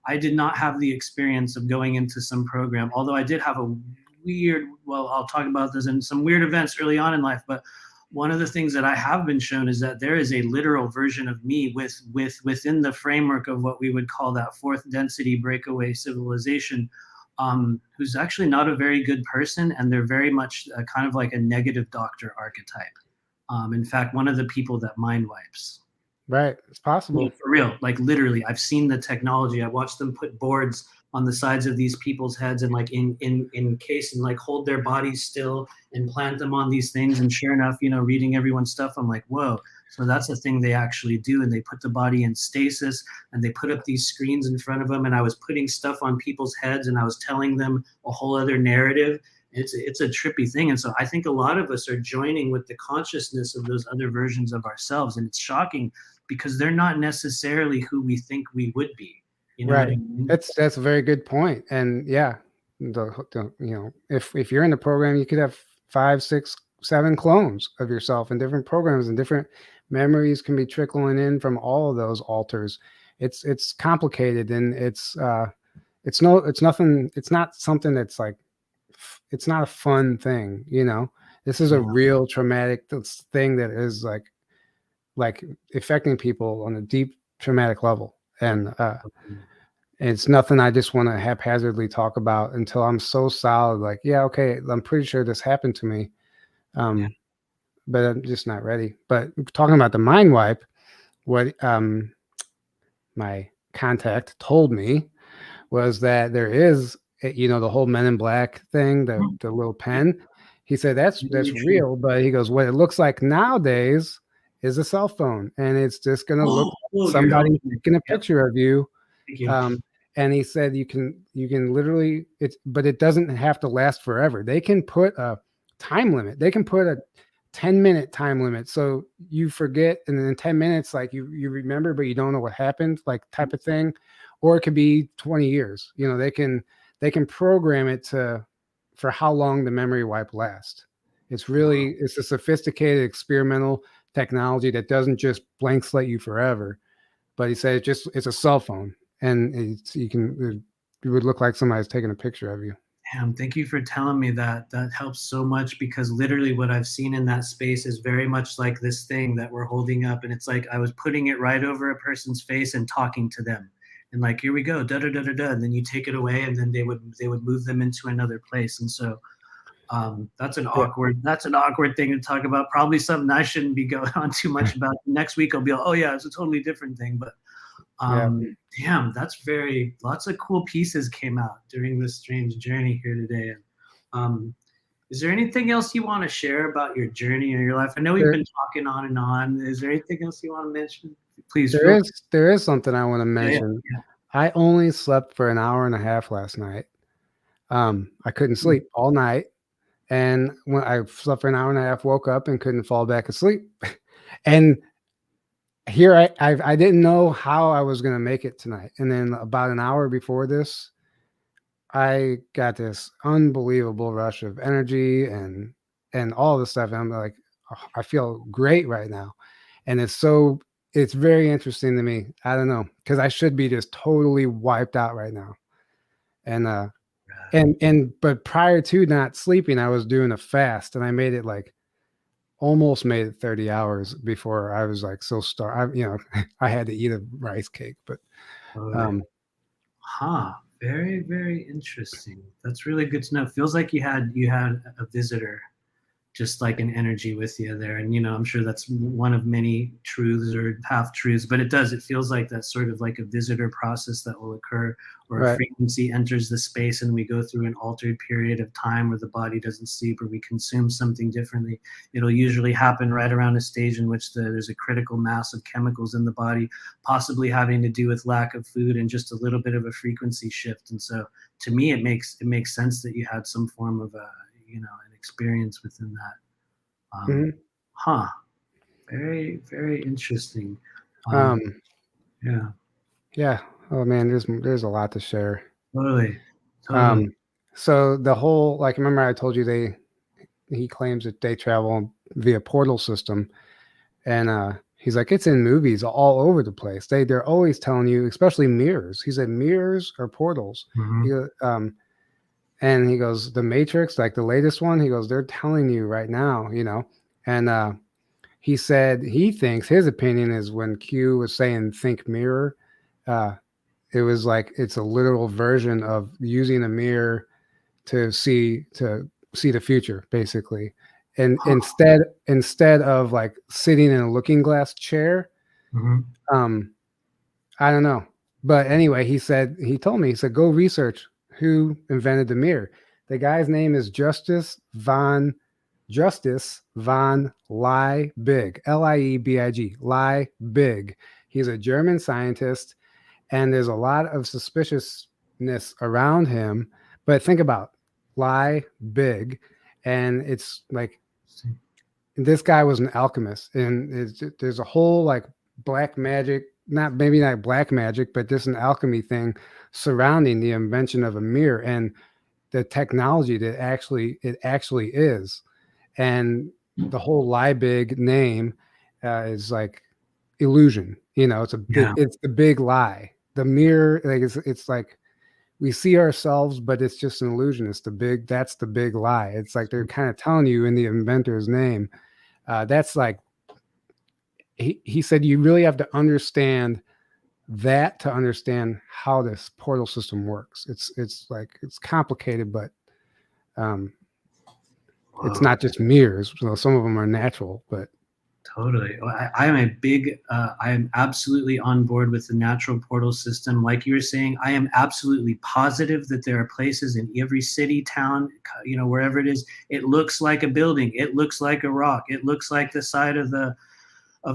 I did not have the experience of going into some program, although I did have a weird, well, I'll talk about this in some weird events early on in life, but one of the things that I have been shown is that there is a literal version of me within the framework of what we would call that fourth density breakaway civilization, who's actually not a very good person, and they're very much kind of like a negative doctor archetype. In fact, one of the people that mind wipes. Right. It's possible. Yeah, for real. Like literally, I've seen the technology. I watched them put boards on the sides of these people's heads and like in case and like hold their bodies still and plant them on these things. And sure enough, you know, reading everyone's stuff, I'm like, whoa. So that's a thing they actually do. And they put the body in stasis and they put up these screens in front of them. And I was putting stuff on people's heads and I was telling them a whole other narrative. It's a trippy thing. And so I think a lot of us are joining with the consciousness of those other versions of ourselves. And it's shocking because they're not necessarily who we think we would be. You know right. what I mean? That's a very good point. And yeah, you know, if you're in the program, you could have 5, 6, 7 clones of yourself in different programs, and different memories can be trickling in from all of those alters. It's complicated, and it's not something that's like, it's not a fun thing, you know. This is a real traumatic thing that is like affecting people on a deep traumatic level. And it's nothing I just want to haphazardly talk about until I'm so solid, like, yeah, okay, I'm pretty sure this happened to me. But I'm just not ready. But talking about the mind wipe, what my contact told me was that there is, you know, the whole Men in Black thing, the little pen. He said that's real, but he goes, what it looks like nowadays is a cell phone, and it's just going to look like somebody taking a picture of you. And he said you can literally, but it doesn't have to last forever. They can put a time limit. They can put a 10-minute time limit, so you forget, and then in 10 minutes, like you remember, but you don't know what happened, like type of thing. Or it could be 20 years. You know, they can they can program it for how long the memory wipe lasts. It's a sophisticated experimental technology that doesn't just blank slate you forever. But he said it's a cell phone, and it would look like somebody's taking a picture of you. Damn, thank you for telling me that. That helps so much, because literally what I've seen in that space is very much like this thing that we're holding up. And it's like I was putting it right over a person's face and talking to them. And like, here we go, da da da da da. And then you take it away, and then they would move them into another place. And so that's an awkward thing to talk about. Probably something I shouldn't be going on too much about. Next week I'll be like, oh yeah, it's a totally different thing. But damn, that's lots of cool pieces came out during this strange journey here today. Is there anything else you want to share about your journey or your life? I know we've been talking on and on. Is there anything else you want to mention? Please. There is something I want to mention. Yeah. I only slept for an hour and a half last night. I couldn't sleep all night. And when I slept for an hour and a half, woke up and couldn't fall back asleep. And here I didn't know how I was going to make it tonight. And then about an hour before this, I got this unbelievable rush of energy and all this stuff. And I'm like, oh, I feel great right now. And it's very interesting to me. I don't know, because I should be just totally wiped out right now. But prior to not sleeping, I was doing a fast, and I made it almost made it 30 hours before I was like so starved. I had to eat a rice cake, but very, very interesting. That's really good to know. It feels like you had a visitor, just like an energy with you there. And, I'm sure that's one of many truths or half truths, but it feels like that's sort of like a visitor process that will occur, or a frequency enters the space and we go through an altered period of time where the body doesn't sleep, or we consume something differently. It'll usually happen right around a stage in which there's a critical mass of chemicals in the body, possibly having to do with lack of food and just a little bit of a frequency shift. And so to me, it makes sense that you had some form of an experience within that. Very, very interesting. Yeah. Oh man, there's a lot to share. Totally. So the whole, remember I told you he claims that they travel via portal system, and he's like, it's in movies all over the place. They're always telling you, especially mirrors. He said mirrors or portals. And he goes, the Matrix, like the latest one, he goes, they're telling you right now, and he said he thinks, his opinion is, when Q was saying think mirror, it was like it's a literal version of using a mirror to see the future, basically. And instead of like sitting in a looking glass chair, I don't know. But anyway, he told me, go research who invented the mirror. The guy's name is Justus von Liebig, Liebig, Liebig. He's a German scientist, and there's a lot of suspiciousness around him. But think about Liebig, and it's like this guy was an alchemist, and there's a whole like black magic, not black magic, but just an alchemy thing surrounding the invention of a mirror and the technology that it actually is. And the whole Liebig name is like illusion. It's the big lie. The mirror, it's like we see ourselves, but it's just an illusion. That's the big lie. It's like they're kind of telling you in the inventor's name. That's like, he said, you really have to understand that to understand how this portal system works. It's complicated, but it's not just mirrors. So some of them are natural, but totally. I am absolutely on board with the natural portal system. Like you were saying, I am absolutely positive that there are places in every city, town, wherever it is, it looks like a building, it looks like a rock, it looks like the side of the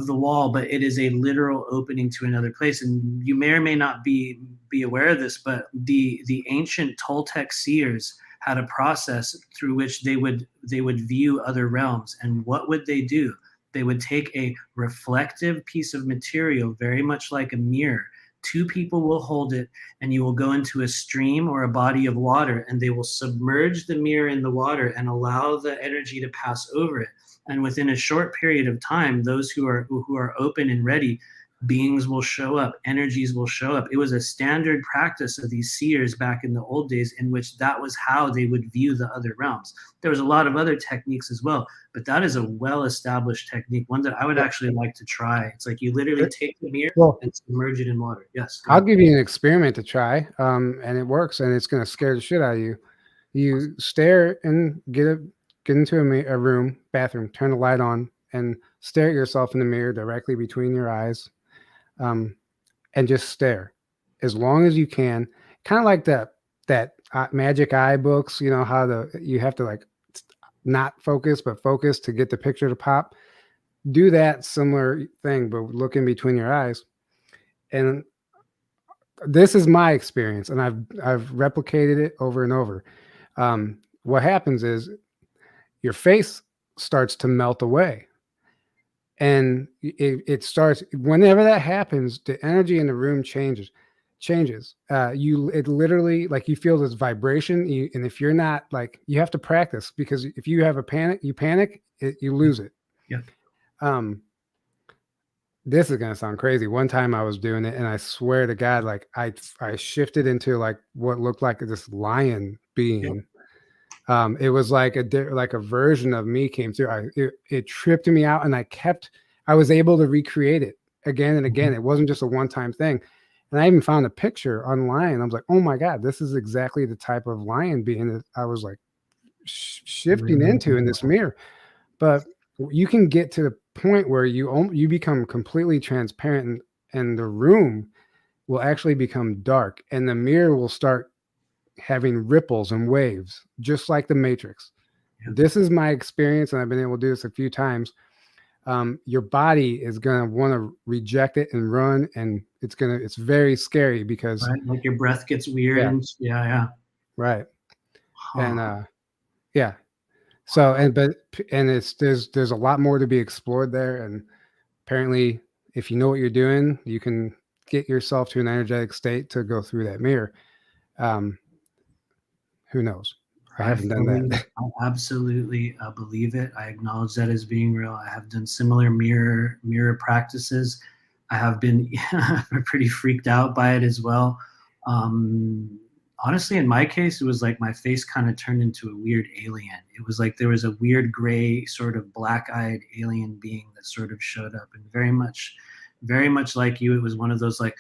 wall, but it is a literal opening to another place. And you may or may not be aware of this, but the ancient Toltec seers had a process through which they would view other realms. And what would they do? They would take a reflective piece of material, very much like a mirror. 2 people will hold it, and you will go into a stream or a body of water, and they will submerge the mirror in the water and allow the energy to pass over it. And within a short period of time, those who are open and ready, beings will show up, energies will show up. It was a standard practice of these seers back in the old days, in which that was how they would view the other realms. There was a lot of other techniques as well, but that is a well-established technique, one that I would actually like to try. It's like you literally take the mirror and submerge it in water. Yes. I'll give you an experiment to try, and it works, and it's going to scare the shit out of you. You stare and get into a room, bathroom, turn the light on, and stare at yourself in the mirror directly between your eyes. And just stare as long as you can, kind of like that magic eye books, you know, how you have to like not focus, but focus to get the picture to pop. Do that similar thing, but look in between your eyes. And this is my experience, and I've replicated it over and over. What happens is your face starts to melt away. And it starts, whenever that happens, the energy in the room changes. It literally, like, you feel this vibration, and if you're not, like, you have to practice, because if you have you panic, you lose it. Yeah. This is gonna sound crazy. One time I was doing it, and I swear to God, like, I shifted into like what looked like this lion being. Yeah. It was like a version of me came through. It tripped me out, and I was able to recreate it again and again. It wasn't just a one-time thing. And I even found a picture online. I was like, oh my God, this is exactly the type of lion being that I was like shifting into in this mirror. But you can get to the point where you become completely transparent, and the room will actually become dark, and the mirror will start having ripples and waves, just like the Matrix. Yeah. This is my experience, and I've been able to do this a few times. Your body is going to want to reject it and run, and it's very scary, because like your breath gets weird. Yeah. And Right. Huh. And yeah. So, there's a lot more to be explored there. And apparently, if you know what you're doing, you can get yourself to an energetic state to go through that mirror. Who knows? I haven't done that. I absolutely believe it. I acknowledge that as being real. I have done similar mirror practices. I have been pretty freaked out by it as well. Honestly, in my case, it was like my face kind of turned into a weird alien. It was like there was a weird gray, sort of black-eyed alien being that sort of showed up, and very much like you, it was one of those like,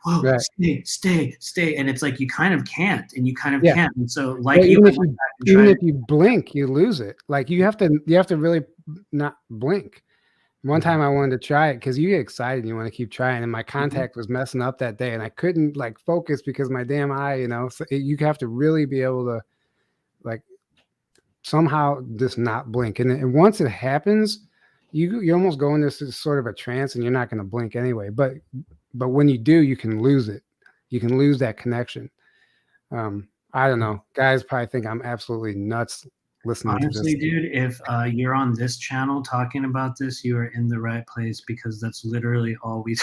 whoa, right. stay. And it's like, you kind of can't, and you kind of can't. And so, like, even if you blink, you lose it. Like, you have to really not blink. One time I wanted to try it, because you get excited and you want to keep trying, and my contact was messing up that day, and I couldn't like focus because my damn eye, you know. So you have to really be able to like somehow just not blink. And once it happens, you almost go into this sort of a trance, and you're not going to blink anyway. But when you do, you can lose it. You can lose that connection. I don't know. Guys probably think I'm absolutely nuts listening to this. Honestly, dude, if you're on this channel talking about this, you are in the right place, because that's literally all we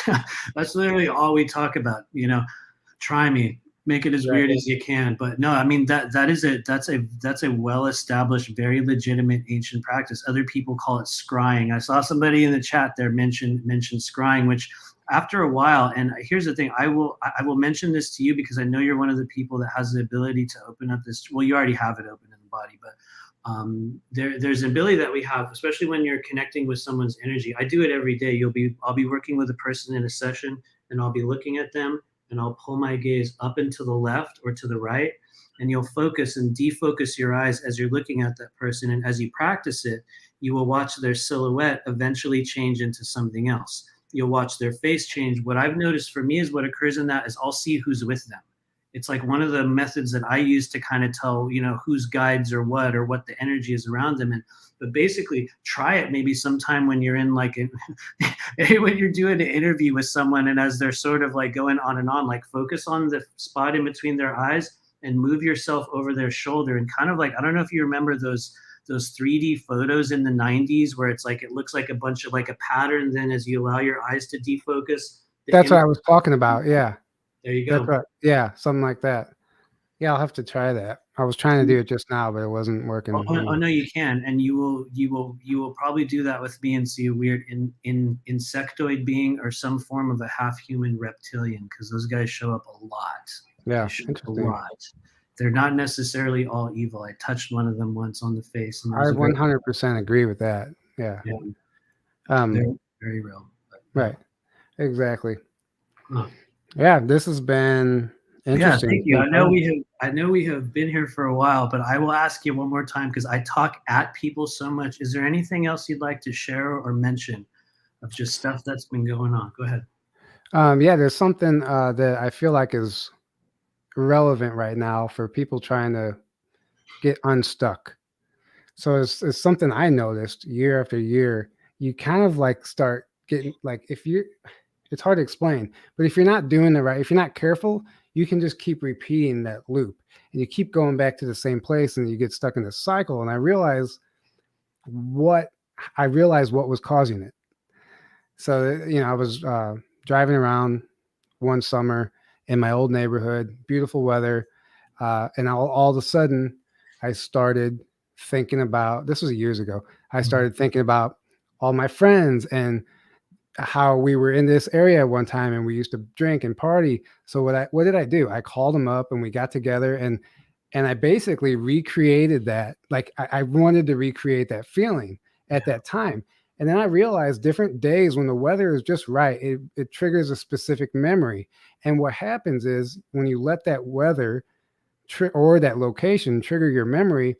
talk about. You know, try me, make it as weird as you can. But no, I mean, that's a well-established, very legitimate ancient practice. Other people call it scrying. I saw somebody in the chat there mention scrying, which after a while, and here's the thing, I will mention this to you, because I know you're one of the people that has the ability to open up this. Well, you already have it open in the body, but there's an ability that we have, especially when you're connecting with someone's energy. I do it every day. I'll be working with a person in a session, and I'll be looking at them, and I'll pull my gaze up and to the left or to the right, and you'll focus and defocus your eyes as you're looking at that person. And as you practice it, you will watch their silhouette eventually change into something else. You'll watch their face change. What I've noticed for me is what occurs in that is I'll see who's with them. It's like one of the methods that I use to kind of tell, you know, whose guides or what the energy is around them. But basically, try it maybe sometime when you're in like when you're doing an interview with someone, and as they're sort of like going on and on, like focus on the spot in between their eyes and move yourself over their shoulder, and kind of like, I don't know if you remember those 3D photos in the 90s where it's like, it looks like a bunch of like a pattern. Then as you allow your eyes to defocus, That's what I was talking about. Yeah. There you That's go. right. Yeah. Something like that. Yeah. I'll have to try that. I was trying to do it just now, but it wasn't working. Oh no, you can, and you will probably do that with me and see a weird insectoid being or some form of a half human reptilian, because those guys show up a lot. Yeah, They show up a interesting. lot. They're not necessarily all evil. I touched one of them once on the face, and it I was a very, 100% agree with that. Yeah. yeah, very, very real. But, Right. Exactly. huh. Yeah. This has been Yeah, interesting. thank you. I know we have been here for a while, but I will ask you one more time because I talk at people so much. Is there anything else you'd like to share or mention of just stuff that's been going on? Go ahead. Yeah, there's something that I feel like is relevant right now for people trying to get unstuck. So it's something I noticed year after year. You kind of like start getting like it's hard to explain, but if you're not doing the right, if you're not careful, you can just keep repeating that loop and you keep going back to the same place and you get stuck in this cycle. And what I realized what was causing it. So, I was driving around one summer in my old neighborhood, beautiful weather. And all of a sudden, I started thinking about this was years ago. I started thinking about all my friends and how we were in this area one time and we used to drink and party. So what did I do? I called them up and we got together and I basically recreated that. Like I wanted to recreate that feeling at that time. And then I realized different days when the weather is just right, it triggers a specific memory. And what happens is when you let that weather or that location trigger your memory,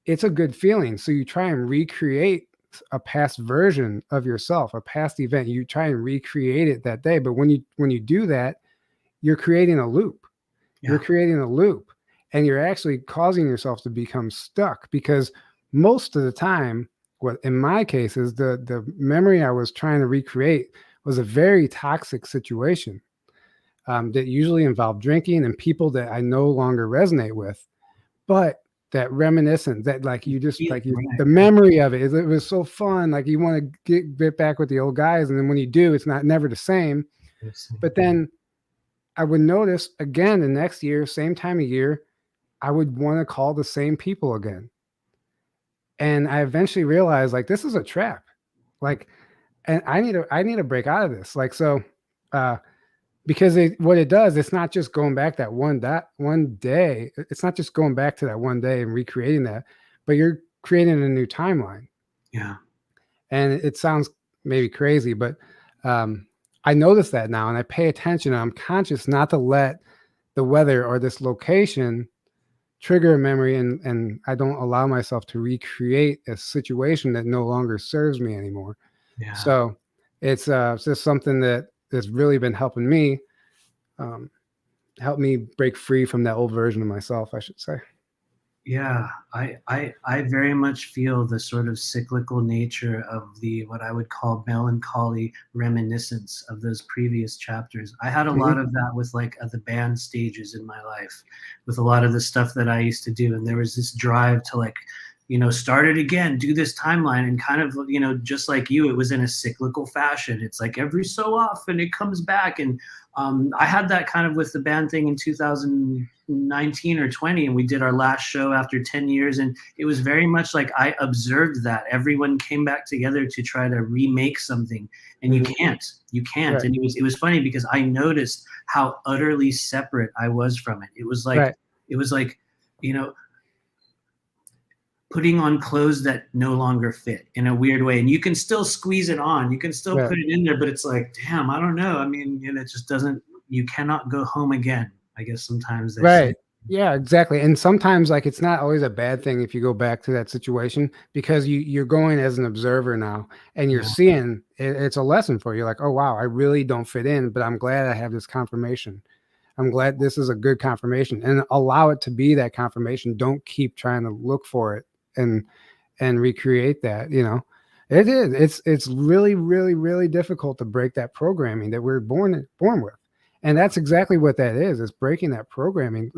it's a good feeling. So you try and recreate a past version of yourself, a past event. You try and recreate it that day. But when you do that, you're creating a loop. Yeah. You're creating a loop and you're actually causing yourself to become stuck because most of the time, what in my case is the memory I was trying to recreate was a very toxic situation that usually involved drinking and people that I no longer resonate with. But that reminiscence, that like you just like the memory of it was so fun. Like you want to get back with the old guys, and then when you do, it's never the same. But then I would notice again the next year, same time of year, I would want to call the same people again. And I eventually realized like this is a trap. Like, and I need to break out of this. Like so, because what it does, it's not just going back that one day. It's not just going back to that one day and recreating that, but you're creating a new timeline. Yeah. And it sounds maybe crazy, but I notice that now and I pay attention. And I'm conscious not to let the weather or this location trigger a memory and I don't allow myself to recreate a situation that no longer serves me anymore. Yeah. So it's just something that has really been helping me, help me break free from that old version of myself, I should say. Yeah, I very much feel the sort of cyclical nature of the what I would call melancholy reminiscence of those previous chapters. I had a lot of that with like the band stages in my life, with a lot of the stuff that I used to do, and there was this drive to like, start it again, do this timeline, and kind of, just like you, it was in a cyclical fashion. It's like every so often it comes back, and I had that kind of with the band thing in 2019 or 20, and we did our last show after 10 years, and it was very much like I observed that everyone came back together to try to remake something, and you can't, right. And it was funny because I noticed how utterly separate I was from it. It was like, right. It was like, putting on clothes that no longer fit in a weird way. And you can still squeeze it on. You can still put it in there, but it's like, damn, I don't know. I mean, it just doesn't, you cannot go home again. I guess sometimes they say. Yeah, exactly. And sometimes like, it's not always a bad thing if you go back to that situation because you're going as an observer now and you're seeing it's a lesson for you. Like, oh, wow, I really don't fit in, but I'm glad I have this confirmation. I'm glad this is a good confirmation and allow it to be that confirmation. Don't keep trying to look for it and recreate that. It is it's really, really, really difficult to break that programming that we're born with, and that's exactly what that is. It's breaking that programming.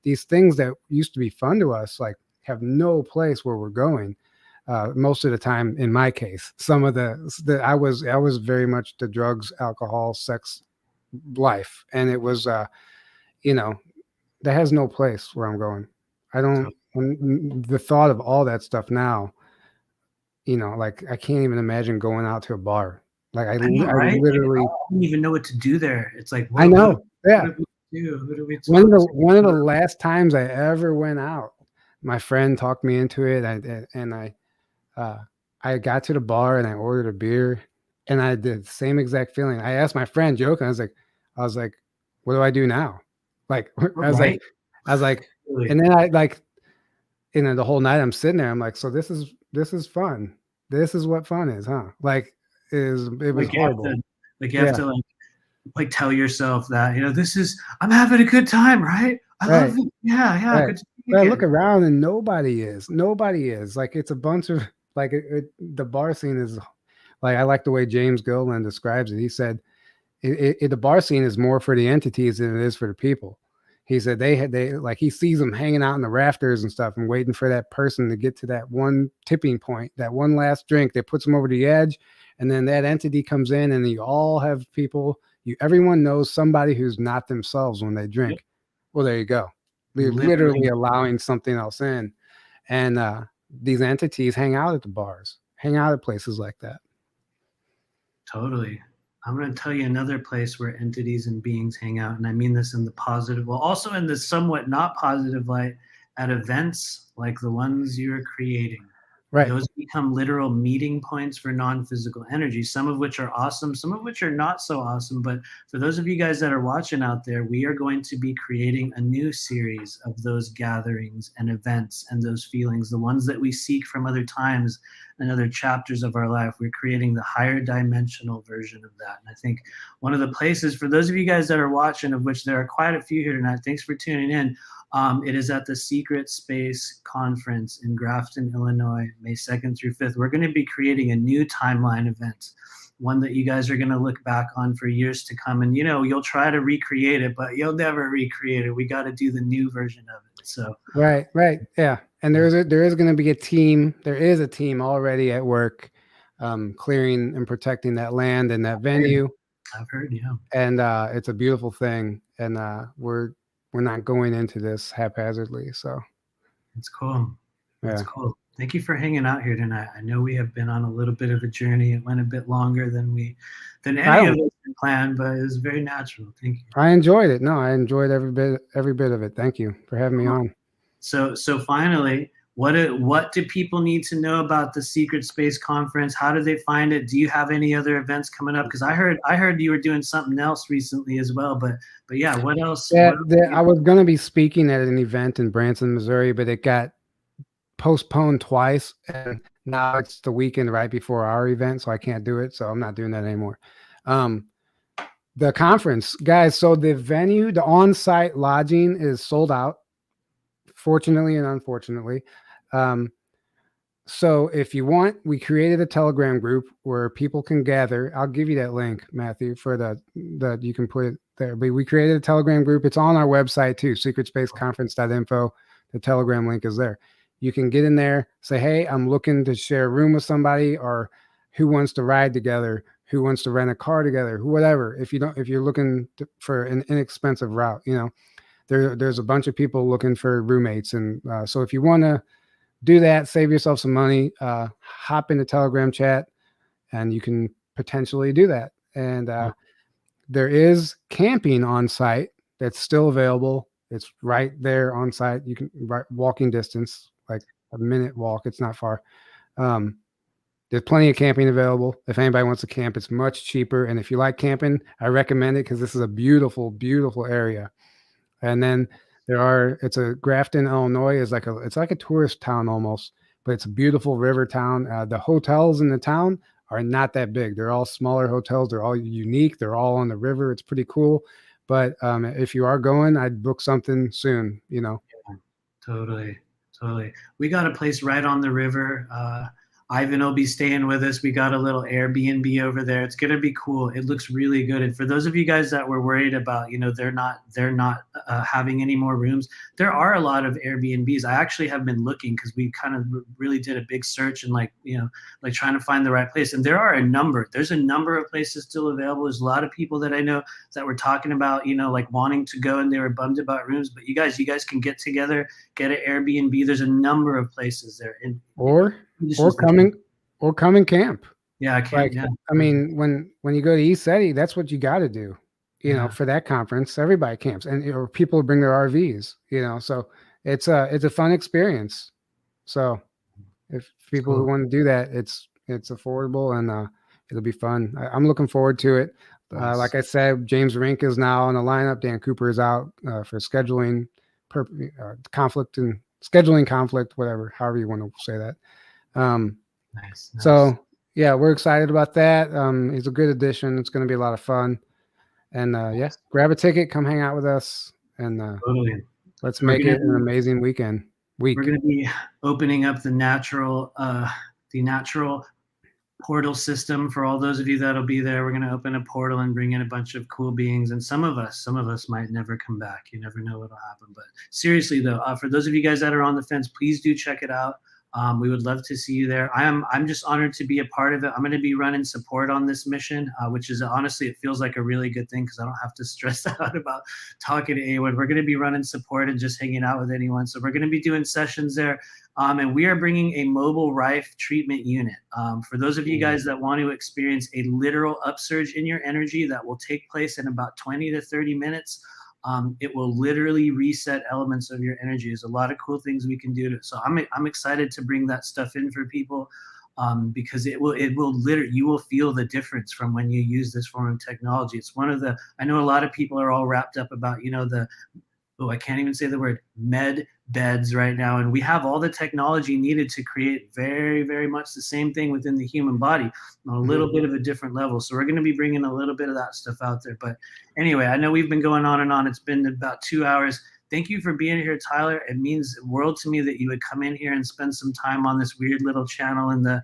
These things that used to be fun to us like have no place where we're going. most of the time, in my case, some of the I was very much the drugs, alcohol, sex life, and it was you know, that has no place where I'm going. I don't. The thought of all that stuff now, like I can't even imagine going out to a bar. Like I know, right? literally, I don't even know what to do there. It's like, I know. Yeah. What do we do? Who do we One talk of the to? one of the last times I ever went out, my friend talked me into it, and I got to the bar and I ordered a beer, and I did the same exact feeling. I asked my friend, joking, I was like, what do I do now? Like Right? I was like, Really. and then I like, the whole night I'm sitting there, I'm like, so this is fun. This is what fun is, huh? Like, it was Like you have horrible. to, Yeah, like tell yourself that, I'm having a good time, right? I love right, it. Yeah, right. good to see you But I look again. around and nobody is. Nobody is. Like it's a bunch of like the bar scene is like I like the way James Gilliland describes it. He said the bar scene is more for the entities than it is for the people. He said they like he sees them hanging out in the rafters and stuff and waiting for that person to get to that one tipping point, that one last drink that puts them over the edge, and then that entity comes in and you all have people. Everyone knows somebody who's not themselves when they Yep. drink. Well, there you go. They're literally Literally, allowing something else in, and these entities hang out at the bars, hang out at places like that. totally. I'm going to tell you another place where entities and beings hang out, and I mean this in the positive, well, also in the somewhat not positive light, at events like the ones you're creating. Right. Those become literal meeting points for non-physical energy, some of which are awesome, some of which are not so awesome. But for those of you guys that are watching out there, we are going to be creating a new series of those gatherings and events and those feelings, the ones that we seek from other times and other chapters of our life. We're creating the higher dimensional version of that. And I think one of the places, for those of you guys that are watching, of which there are quite a few here tonight, thanks for tuning in. It is at the Secret Space Conference in Grafton, Illinois, May 2nd through 5th. We're going to be creating a new timeline event, one that you guys are going to look back on for years to come. And, you'll try to recreate it, but you'll never recreate it. We got to do the new version of it. So Right. Yeah. And there is going to be a team. There is a team already at work, clearing and protecting that land and that venue. I've heard, yeah. And it's a beautiful thing. And we're not going into this haphazardly. So It's cool. That's yeah. cool. Thank you for hanging out here tonight. I know we have been on a little bit of a journey. It went a bit longer than any of us had planned, but it was very natural. Thank you. I enjoyed it. No, I enjoyed every bit of it. Thank you for having me on. So finally, what do people need to know about the Secret Space Conference? How do they find it? Do you have any other events coming up? Because I heard you were doing something else recently as well. But yeah, what else? Yeah, I was going to be speaking at an event in Branson, Missouri, but it got postponed twice, and now it's the weekend right before our event, so I can't do it. So I'm not doing that anymore. The conference, guys. So the venue, the on-site lodging is sold out, fortunately and unfortunately. So if you want, we created a Telegram group where people can gather. I'll give you that link, Matthew, for the you can put it there. But we created a Telegram group. It's on our website too, secretspaceconference.info. The Telegram link is there. You can get in there, say, hey, I'm looking to share a room with somebody, or who wants to ride together, who wants to rent a car together, whatever. If you're looking for an inexpensive route, there's a bunch of people looking for roommates. And so if you want to do that, save yourself some money, hop in the Telegram chat, and you can potentially do that. And there is camping on site that's still available. It's right there on site. You can walking distance, like a minute walk. It's not far. There's plenty of camping available. If anybody wants to camp, it's much cheaper. And if you like camping, I recommend it because this is a beautiful, beautiful area. And then it's a Grafton, Illinois it's like a tourist town almost, but it's a beautiful river town. The hotels in the town are not that big. They're all smaller hotels. They're all unique. They're all on the river. It's pretty cool. But if you are going, I'd book something soon, Yeah, totally. We got a place right on the river. Ivan will be staying with us. We got a little Airbnb over there. It's gonna be cool. It looks really good. And for those of you guys that were worried about, they're not having any more rooms, there are a lot of Airbnbs. I actually have been looking because we kind of really did a big search and like trying to find the right place. And there's a number of places still available. There's a lot of people that I know that were talking about, like wanting to go and they were bummed about rooms. But you guys can get together, get an Airbnb. There's a number of places there. Or come and camp. Yeah, I can't. Like, yeah. I mean, when you go to ECETI, that's what you got to do. For that conference, everybody camps, and people bring their RVs. So it's a fun experience. So if people who want to do that, it's affordable and it'll be fun. I'm looking forward to it. Like I said, James Rink is now on the lineup. Dan Cooper is out for scheduling conflict, whatever, however you want to say that. Nice. So yeah, we're excited about that. It's a good addition. It's going to be a lot of fun. And grab a ticket, come hang out with us, and totally. Let's make it an amazing week. We're going to be opening up the natural portal system for all those of you that'll be there. We're going to open a portal and bring in a bunch of cool beings, and some of us might never come back. You never know what'll happen. But seriously though, for those of you guys that are on the fence, please do check it out. We would love to see you there. I'm just honored to be a part of it. I'm going to be running support on this mission, which is honestly, it feels like a really good thing because I don't have to stress out about talking to anyone. We're going to be running support and just hanging out with anyone. So we're going to be doing sessions there. And we are bringing a mobile Rife treatment unit. For those of you guys that want to experience a literal upsurge in your energy that will take place in about 20 to 30 minutes. It will literally reset elements of your energy. There's a lot of cool things we can do. So I'm excited to bring that stuff in for people because it will literally, you will feel the difference from when you use this form of technology. It's I know a lot of people are all wrapped up about, I can't even say the word med beds right now. And we have all the technology needed to create very, very much the same thing within the human body on a little bit of a different level. So we're going to be bringing a little bit of that stuff out there. But anyway, I know we've been going on and on. It's been about 2 hours. Thank you for being here, Tyler. It means the world to me that you would come in here and spend some time on this weird little channel on the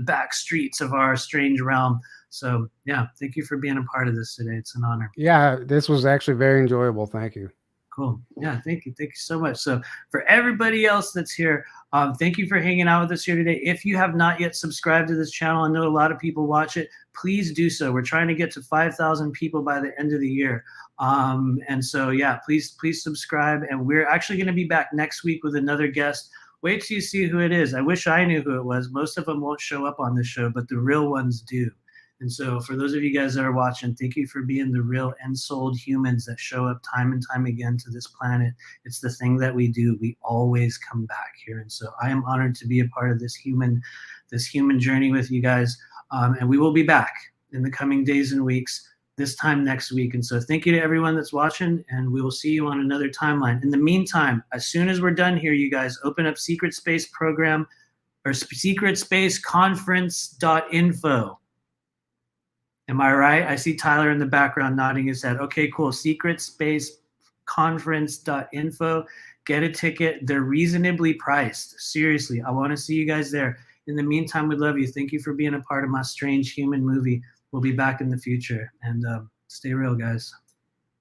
back streets of our strange realm. So yeah, thank you for being a part of this today. It's an honor. Yeah, this was actually very enjoyable. Thank you. Cool. Yeah, thank you so much. So for everybody else that's here, thank you for hanging out with us here today. If you have not yet subscribed to this channel, I know a lot of people watch it, please do so. We're trying to get to 5,000 people by the end of the year. And so yeah, please subscribe. And we're actually going to be back next week with another guest. Wait till you see who it is. I wish I knew who it was. Most of them won't show up on this show, but the real ones do. And so for those of you guys that are watching, thank you for being the real ensouled humans that show up time and time again to this planet. It's the thing that we do. We always come back here. And so I am honored to be a part of this human journey with you guys. And we will be back in the coming days and weeks, this time next week. And so thank you to everyone that's watching, and we will see you on another timeline. In the meantime, as soon as we're done here, you guys open up Secret Space Program or secretspaceconference.info. Am I right? I see Tyler in the background nodding his head. Okay, cool. Secretspaceconference.info. Get a ticket. They're reasonably priced. Seriously, I want to see you guys there. In the meantime, we love you. Thank you for being a part of my strange human movie. We'll be back in the future. And stay real, guys.